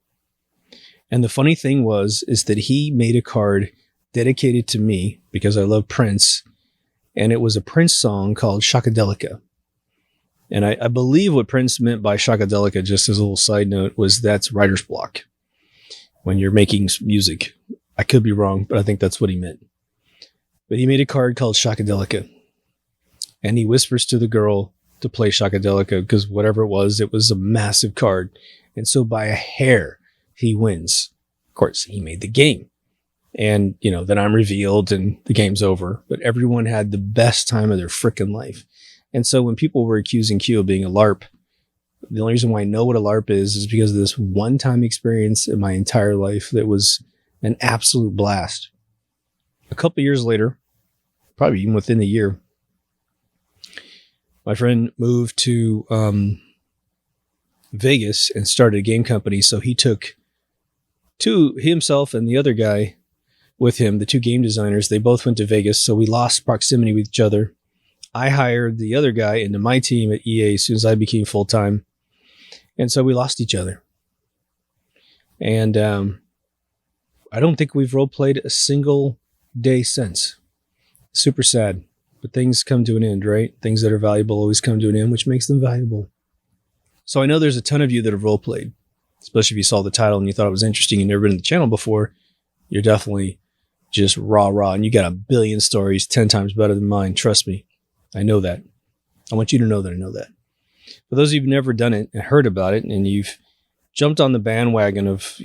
And the funny thing is that he made a card dedicated to me because I love Prince. And it was a Prince song called Shakadelica. And I believe what Prince meant by Shakadelica, just as a little side note, was that's writer's block when you're making music. I could be wrong, but I think that's what he meant. But he made a card called Shakadelica. And he whispers to the girl to play Shakadelica because whatever it was a massive card. And so by a hair, he wins. Of course, he made the game. And, then I'm revealed and the game's over. But everyone had the best time of their freaking life. And so when people were accusing Q of being a LARP, the only reason why I know what a LARP is because of this one-time experience in my entire life that was an absolute blast. A couple of years later, probably even within the year. My friend moved to Vegas and started a game company. So he took himself and the other guy with him, the two game designers. They both went to Vegas. So we lost proximity with each other. I hired the other guy into my team at EA as soon as I became full-time. And so we lost each other. And I don't think we've role-played a single day since. Super sad. But things come to an end, right? Things that are valuable always come to an end, which makes them valuable. So I know there's a ton of you that have role-played, especially if you saw the title and you thought it was interesting and never been to the channel before. You're definitely just rah, and you got a billion stories 10 times better than mine. Trust me. I know that. I want you to know that I know that. For those of you who've never done it and heard about it, and you've jumped on the bandwagon of,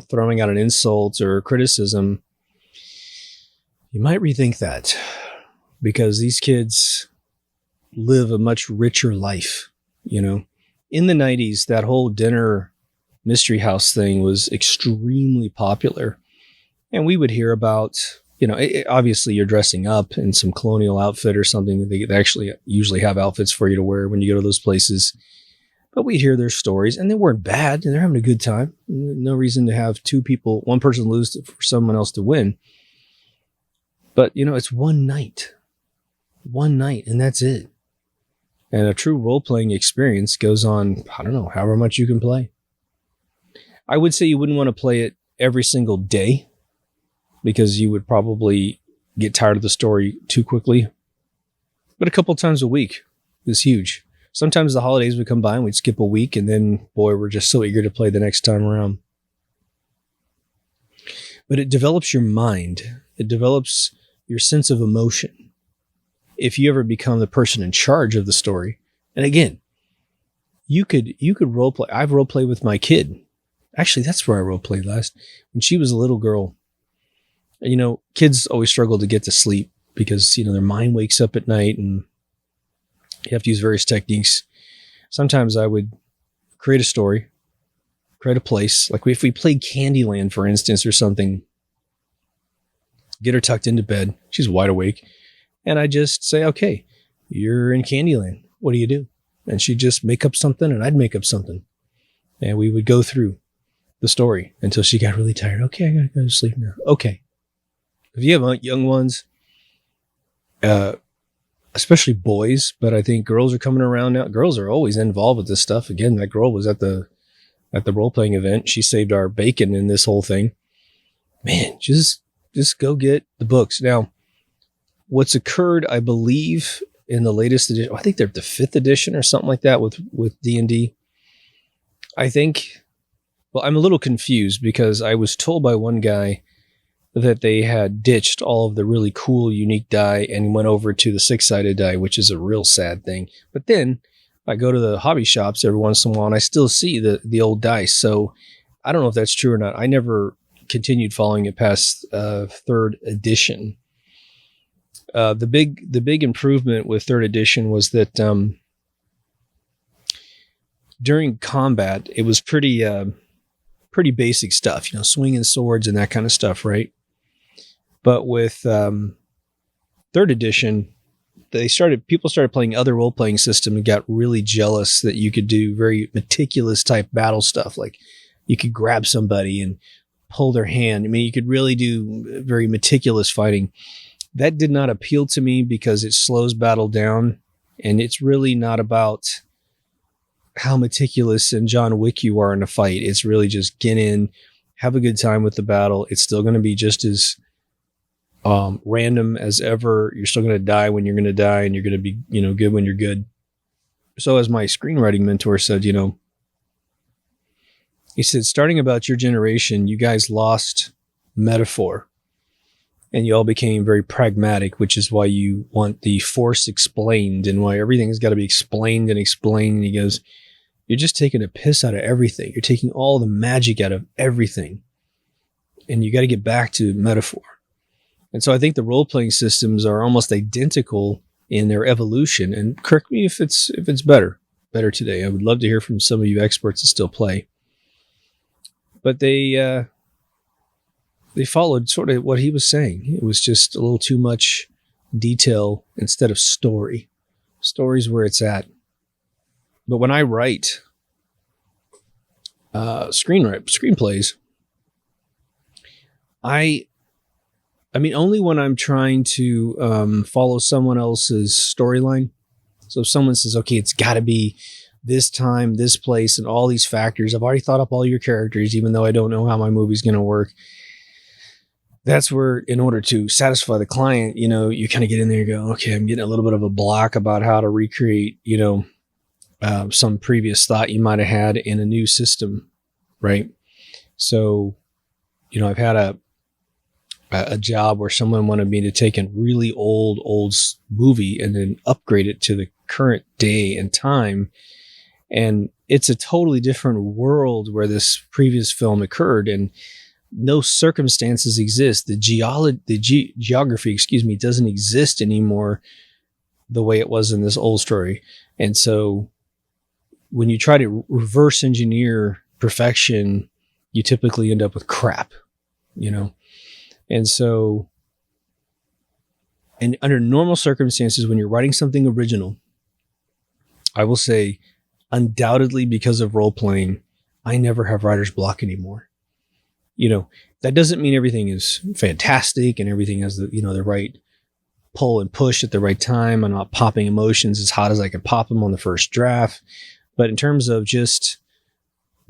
throwing out an insult or criticism, you might rethink that, because these kids live a much richer life. In the 90s, that whole dinner mystery house thing was extremely popular. And we would hear about, obviously you're dressing up in some colonial outfit or something. They actually usually have outfits for you to wear when you go to those places. But we hear their stories, and they weren't bad, and they're having a good time. No reason to have one person lose for someone else to win. But, it's one night, and that's it. And a true role-playing experience goes on, I don't know, however much you can play. I would say you wouldn't want to play it every single day, because you would probably get tired of the story too quickly. But a couple times a week is huge. Sometimes the holidays would come by and we'd skip a week, and then, boy, we're just so eager to play the next time around. But it develops your mind. It develops your sense of emotion. If you ever become the person in charge of the story. And again, you could role play. I've role played with my kid. Actually, that's where I role played last. When she was a little girl. Kids always struggle to get to sleep because, their mind wakes up at night, and you have to use various techniques. Sometimes I would create a story, create a place. Like if we played Candyland, for instance, or something, get her tucked into bed. She's wide awake. And I just say, okay, you're in Candyland. What do you do? And she'd just make up something, and I'd make up something. And we would go through the story until she got really tired. Okay, I gotta go to sleep now. Okay. If you have young ones, especially boys, but I think girls are coming around now. Girls are always involved with this stuff. Again, that girl was at the role-playing event. She saved our bacon in this whole thing. Man, just go get the books. Now, what's occurred, I believe, in the latest edition, I think they're the 5th edition or something like that with D&D. I think, well, I'm a little confused because I was told by one guy that they had ditched all of the really cool, unique die and went over to the 6-sided die, which is a real sad thing. But then I go to the hobby shops every once in a while, and I still see the old dice. So I don't know if that's true or not. I never continued following it past 3rd edition. The big improvement with 3rd edition was that during combat, it was pretty basic stuff, swinging swords and that kind of stuff, right? But with 3rd edition, people started playing other role-playing system and got really jealous that you could do very meticulous type battle stuff. Like you could grab somebody and pull their hand. I mean, you could really do very meticulous fighting. That did not appeal to me because it slows battle down, and it's really not about how meticulous and John Wick you are in a fight. It's really just get in, have a good time with the battle. It's still going to be just as random as ever. You're still going to die when you're going to die, and you're going to be, good when you're good. So as my screenwriting mentor said, he said, starting about your generation, you guys lost metaphor, and you all became very pragmatic, which is why you want the Force explained and why everything's got to be explained and explained. And he goes, you're just taking a piss out of everything. You're taking all the magic out of everything. And you got to get back to metaphor. And so I think the role-playing systems are almost identical in their evolution. And correct me if it's better today. I would love to hear from some of you experts that still play. But they followed sort of what he was saying. It was just a little too much detail instead of story. Story's where it's at. But when I write screenplays, I mean, only when I'm trying to follow someone else's storyline. So if someone says, okay, it's got to be this time, this place, and all these factors, I've already thought up all your characters, even though I don't know how my movie's going to work. That's where, in order to satisfy the client, you kind of get in there and go, okay, I'm getting a little bit of a block about how to recreate, some previous thought you might have had in a new system, right? So, I've had a job where someone wanted me to take a really old movie and then upgrade it to the current day and time. And it's a totally different world where this previous film occurred, and no circumstances exist. The geography, doesn't exist anymore the way it was in this old story. And so when you try to reverse engineer perfection, you typically end up with crap, And so, and under normal circumstances, when you're writing something original, I will say, undoubtedly because of role playing, I never have writer's block anymore. That doesn't mean everything is fantastic and everything has the right pull and push at the right time. I'm not popping emotions as hot as I can pop them on the first draft. But in terms of just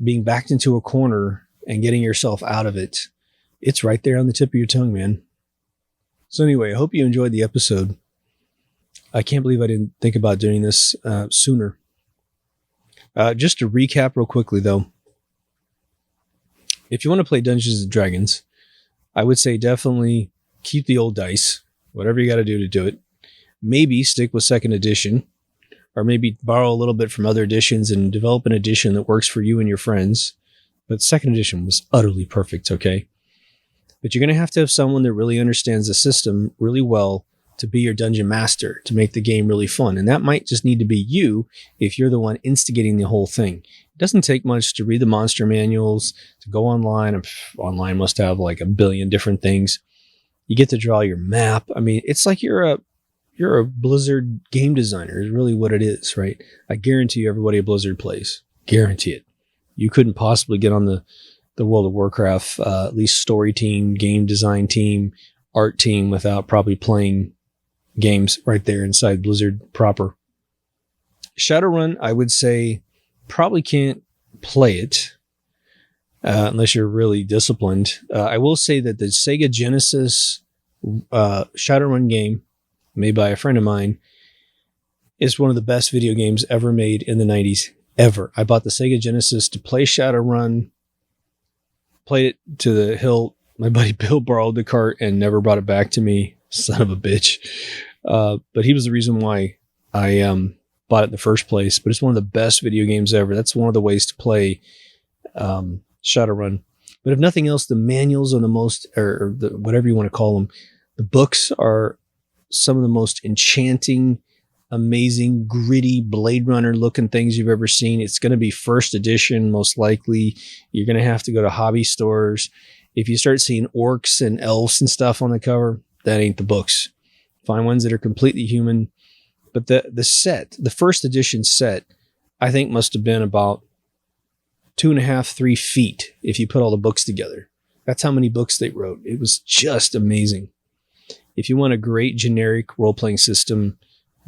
being backed into a corner and getting yourself out of it, it's right there on the tip of your tongue, man. So anyway, I hope you enjoyed the episode. I can't believe I didn't think about doing this sooner. Just to recap real quickly, though. If you want to play Dungeons & Dragons, I would say definitely keep the old dice, whatever you got to do it. Maybe stick with second edition, or maybe borrow a little bit from other editions and develop an edition that works for you and your friends. But second edition was utterly perfect, okay? But you're going to have someone that really understands the system really well to be your dungeon master, to make the game really fun. And that might just need to be you if you're the one instigating the whole thing. It doesn't take much to read the monster manuals, to go online. Online must have like a billion different things. You get to draw your map. I mean, it's like you're a Blizzard game designer is really what it is, right? I guarantee you everybody at Blizzard plays. Guarantee it. You couldn't possibly get on the World of Warcraft, at least story team, game design team, art team without probably playing games right there inside Blizzard proper. Shadowrun, I would say, probably can't play it unless you're really disciplined. I will say that the Sega Genesis Shadowrun game, made by a friend of mine, is one of the best video games ever made in the 90s, ever. I bought the Sega Genesis to play Shadowrun, played it to the hilt. My buddy Bill borrowed the cart and never brought it back to me. Son of a bitch. But he was the reason why I bought it in the first place. But it's one of the best video games ever. That's one of the ways to play Shadowrun. But if nothing else, the manuals are the most, or whatever you want to call them, the books are some of the most enchanting, amazing, gritty Blade Runner looking things you've ever seen. It's going to be first edition, most likely. You're going to have to go to hobby stores. If you start seeing orcs and elves and stuff on the cover, that ain't the books. Find ones that are completely human. But the set, the first edition set, I think must have been about 2.5, 3 feet if you put all the books together. That's how many books they wrote. It was just amazing. If you want a great generic role-playing system,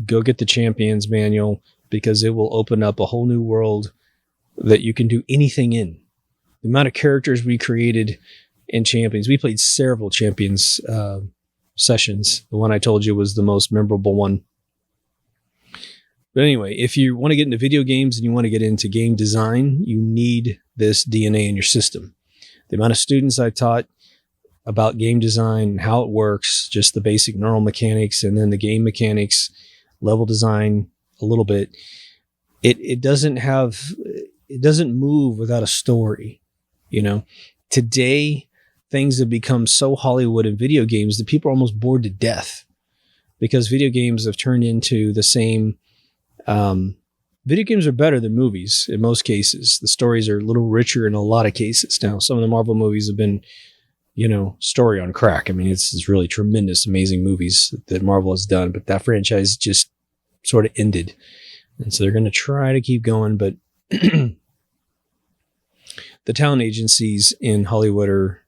go get the Champions Manual, because it will open up a whole new world that you can do anything in. The amount of characters we created in Champions, we played several Champions sessions. The one I told you was the most memorable one. But anyway, if you want to get into video games and you want to get into game design, you need this DNA in your system. The amount of students I taught about game design, how it works, just the basic neural mechanics, and then the game mechanics, level design a little bit. It doesn't move without a story. Today, things have become so Hollywood in video games that people are almost bored to death, because video games have turned into the same. Video games are better than movies in most cases. The stories are a little richer in a lot of cases. Now, some of the Marvel movies have been, story on crack. I mean, it's really tremendous, amazing movies that Marvel has done, but that franchise just sort of ended. And so they're going to try to keep going, but the talent agencies in Hollywood are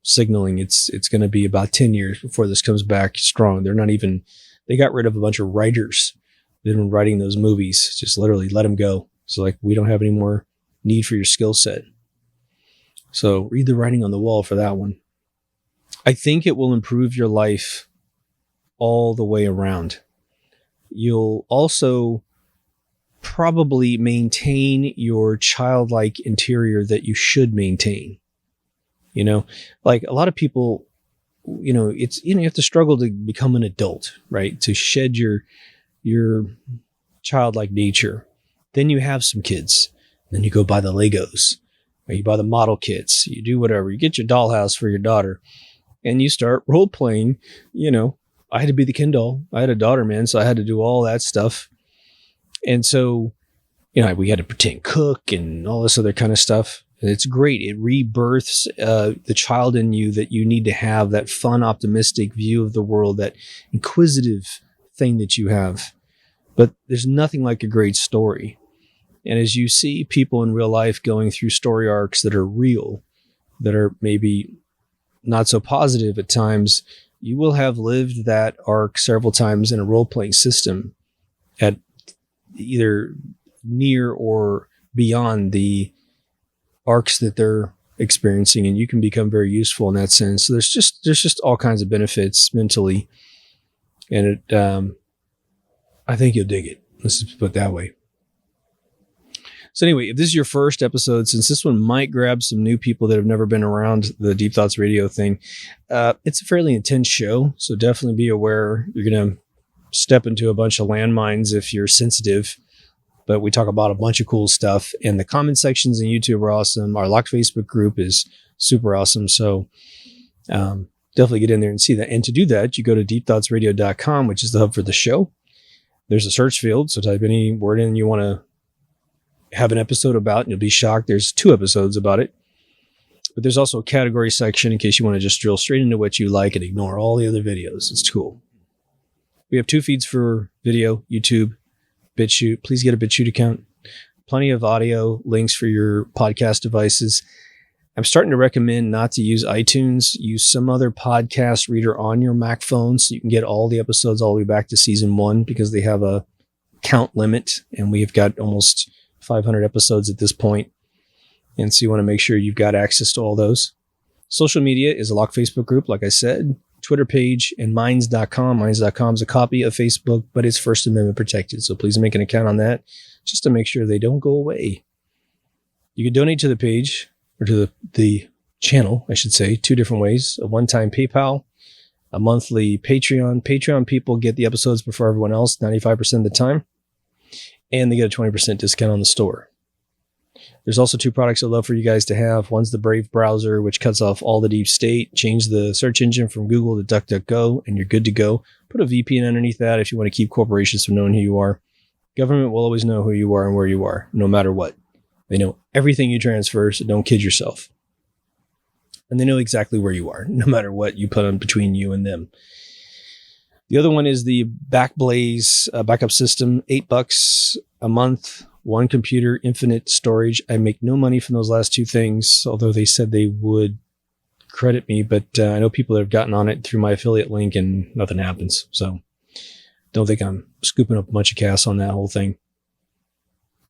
signaling it's going to be about 10 years before this comes back strong. They got rid of a bunch of writers that have been writing those movies, just literally let them go. So like, we don't have any more need for your skill set. So read the writing on the wall for that one. I think it will improve your life all the way around. You'll also probably maintain your childlike interior that you should maintain. Like a lot of people, it's, you have to struggle to become an adult, right? To shed your childlike nature. Then you have some kids. Then you go buy the Legos, or you buy the model kits. You do whatever. You get your dollhouse for your daughter, and you start role playing. I had to be the Ken doll. I had a daughter, man, so I had to do all that stuff. And so, we had to pretend cook and all this other kind of stuff. And it's great. It rebirths the child in you that you need to have, that fun, optimistic view of the world, that inquisitive thing that you have. But there's nothing like a great story. And as you see people in real life going through story arcs that are real, that are maybe not so positive at times, you will have lived that arc several times in a role-playing system at either near or beyond the arcs that they're experiencing, and you can become very useful in that sense. So there's just all kinds of benefits mentally, and I think you'll dig it. Let's just put it that way. So anyway, if this is your first episode, since this one might grab some new people that have never been around the Deep Thoughts Radio thing, it's a fairly intense show, so definitely be aware. You're going to step into a bunch of landmines if you're sensitive, but we talk about a bunch of cool stuff, and the comment sections in YouTube are awesome. Our locked Facebook group is super awesome, so definitely get in there and see that. And to do that, you go to deepthoughtsradio.com, which is the hub for the show. There's a search field, so type any word in you want to have an episode about, and you'll be shocked. There's 2 episodes about it. But there's also a category section in case you want to just drill straight into what you like and ignore all the other videos. It's cool. We have 2 feeds for video, YouTube, BitChute. Please get a BitChute account. Plenty of audio links for your podcast devices. I'm starting to recommend not to use iTunes. Use some other podcast reader on your Mac phone so you can get all the episodes all the way back to season 1, because they have a count limit, and we've got almost 500 episodes at this point. And so you want to make sure you've got access to all those. Social media is a locked Facebook group, like I said, Twitter page, and minds.com. Minds.com is a copy of Facebook, but it's First Amendment protected. So please make an account on that just to make sure they don't go away. You can donate to the page, or to the channel, I should say, 2 different ways. A one-time PayPal, a monthly Patreon. Patreon people get the episodes before everyone else 95% of the time, and they get a 20% discount on the store. There's also 2 products I'd love for you guys to have. One's the Brave browser, which cuts off all the deep state. Change the search engine from Google to DuckDuckGo, and you're good to go. Put a VPN underneath that if you want to keep corporations from knowing who you are. Government will always know who you are and where you are, no matter what. They know everything you transfer, so don't kid yourself. And they know exactly where you are, no matter what you put on between you and them. The other one is the Backblaze backup system, $8 a month, 1 computer, infinite storage. I make no money from those last 2 things, although they said they would credit me, but I know people that have gotten on it through my affiliate link and nothing happens. So don't think I'm scooping up a bunch of cash on that whole thing.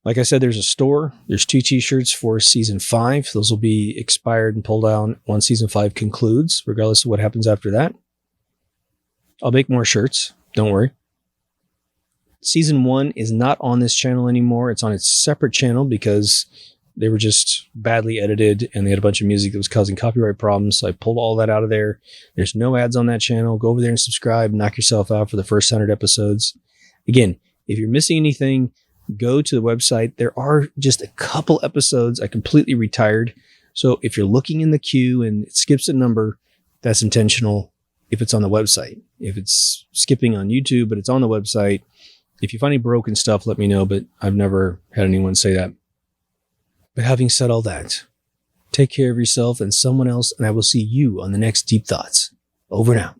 Like I said, there's a store. There's 2 t-shirts for season 5. Those will be expired and pulled down once season 5 concludes, regardless of what happens after that. I'll make more shirts. Don't worry. Season 1 is not on this channel anymore. It's on its separate channel because they were just badly edited and they had a bunch of music that was causing copyright problems. So I pulled all that out of there. There's no ads on that channel. Go over there and subscribe. Knock yourself out for the first 100 episodes. Again, if you're missing anything, go to the website. There are just a couple episodes I completely retired. So if you're looking in the queue and it skips a number, that's intentional if it's on the website. If it's skipping on YouTube, but it's on the website, if you find any broken stuff, let me know, but I've never had anyone say that. But having said all that, Take care of yourself and someone else, and I will see you on the next Deep Thoughts. Over now.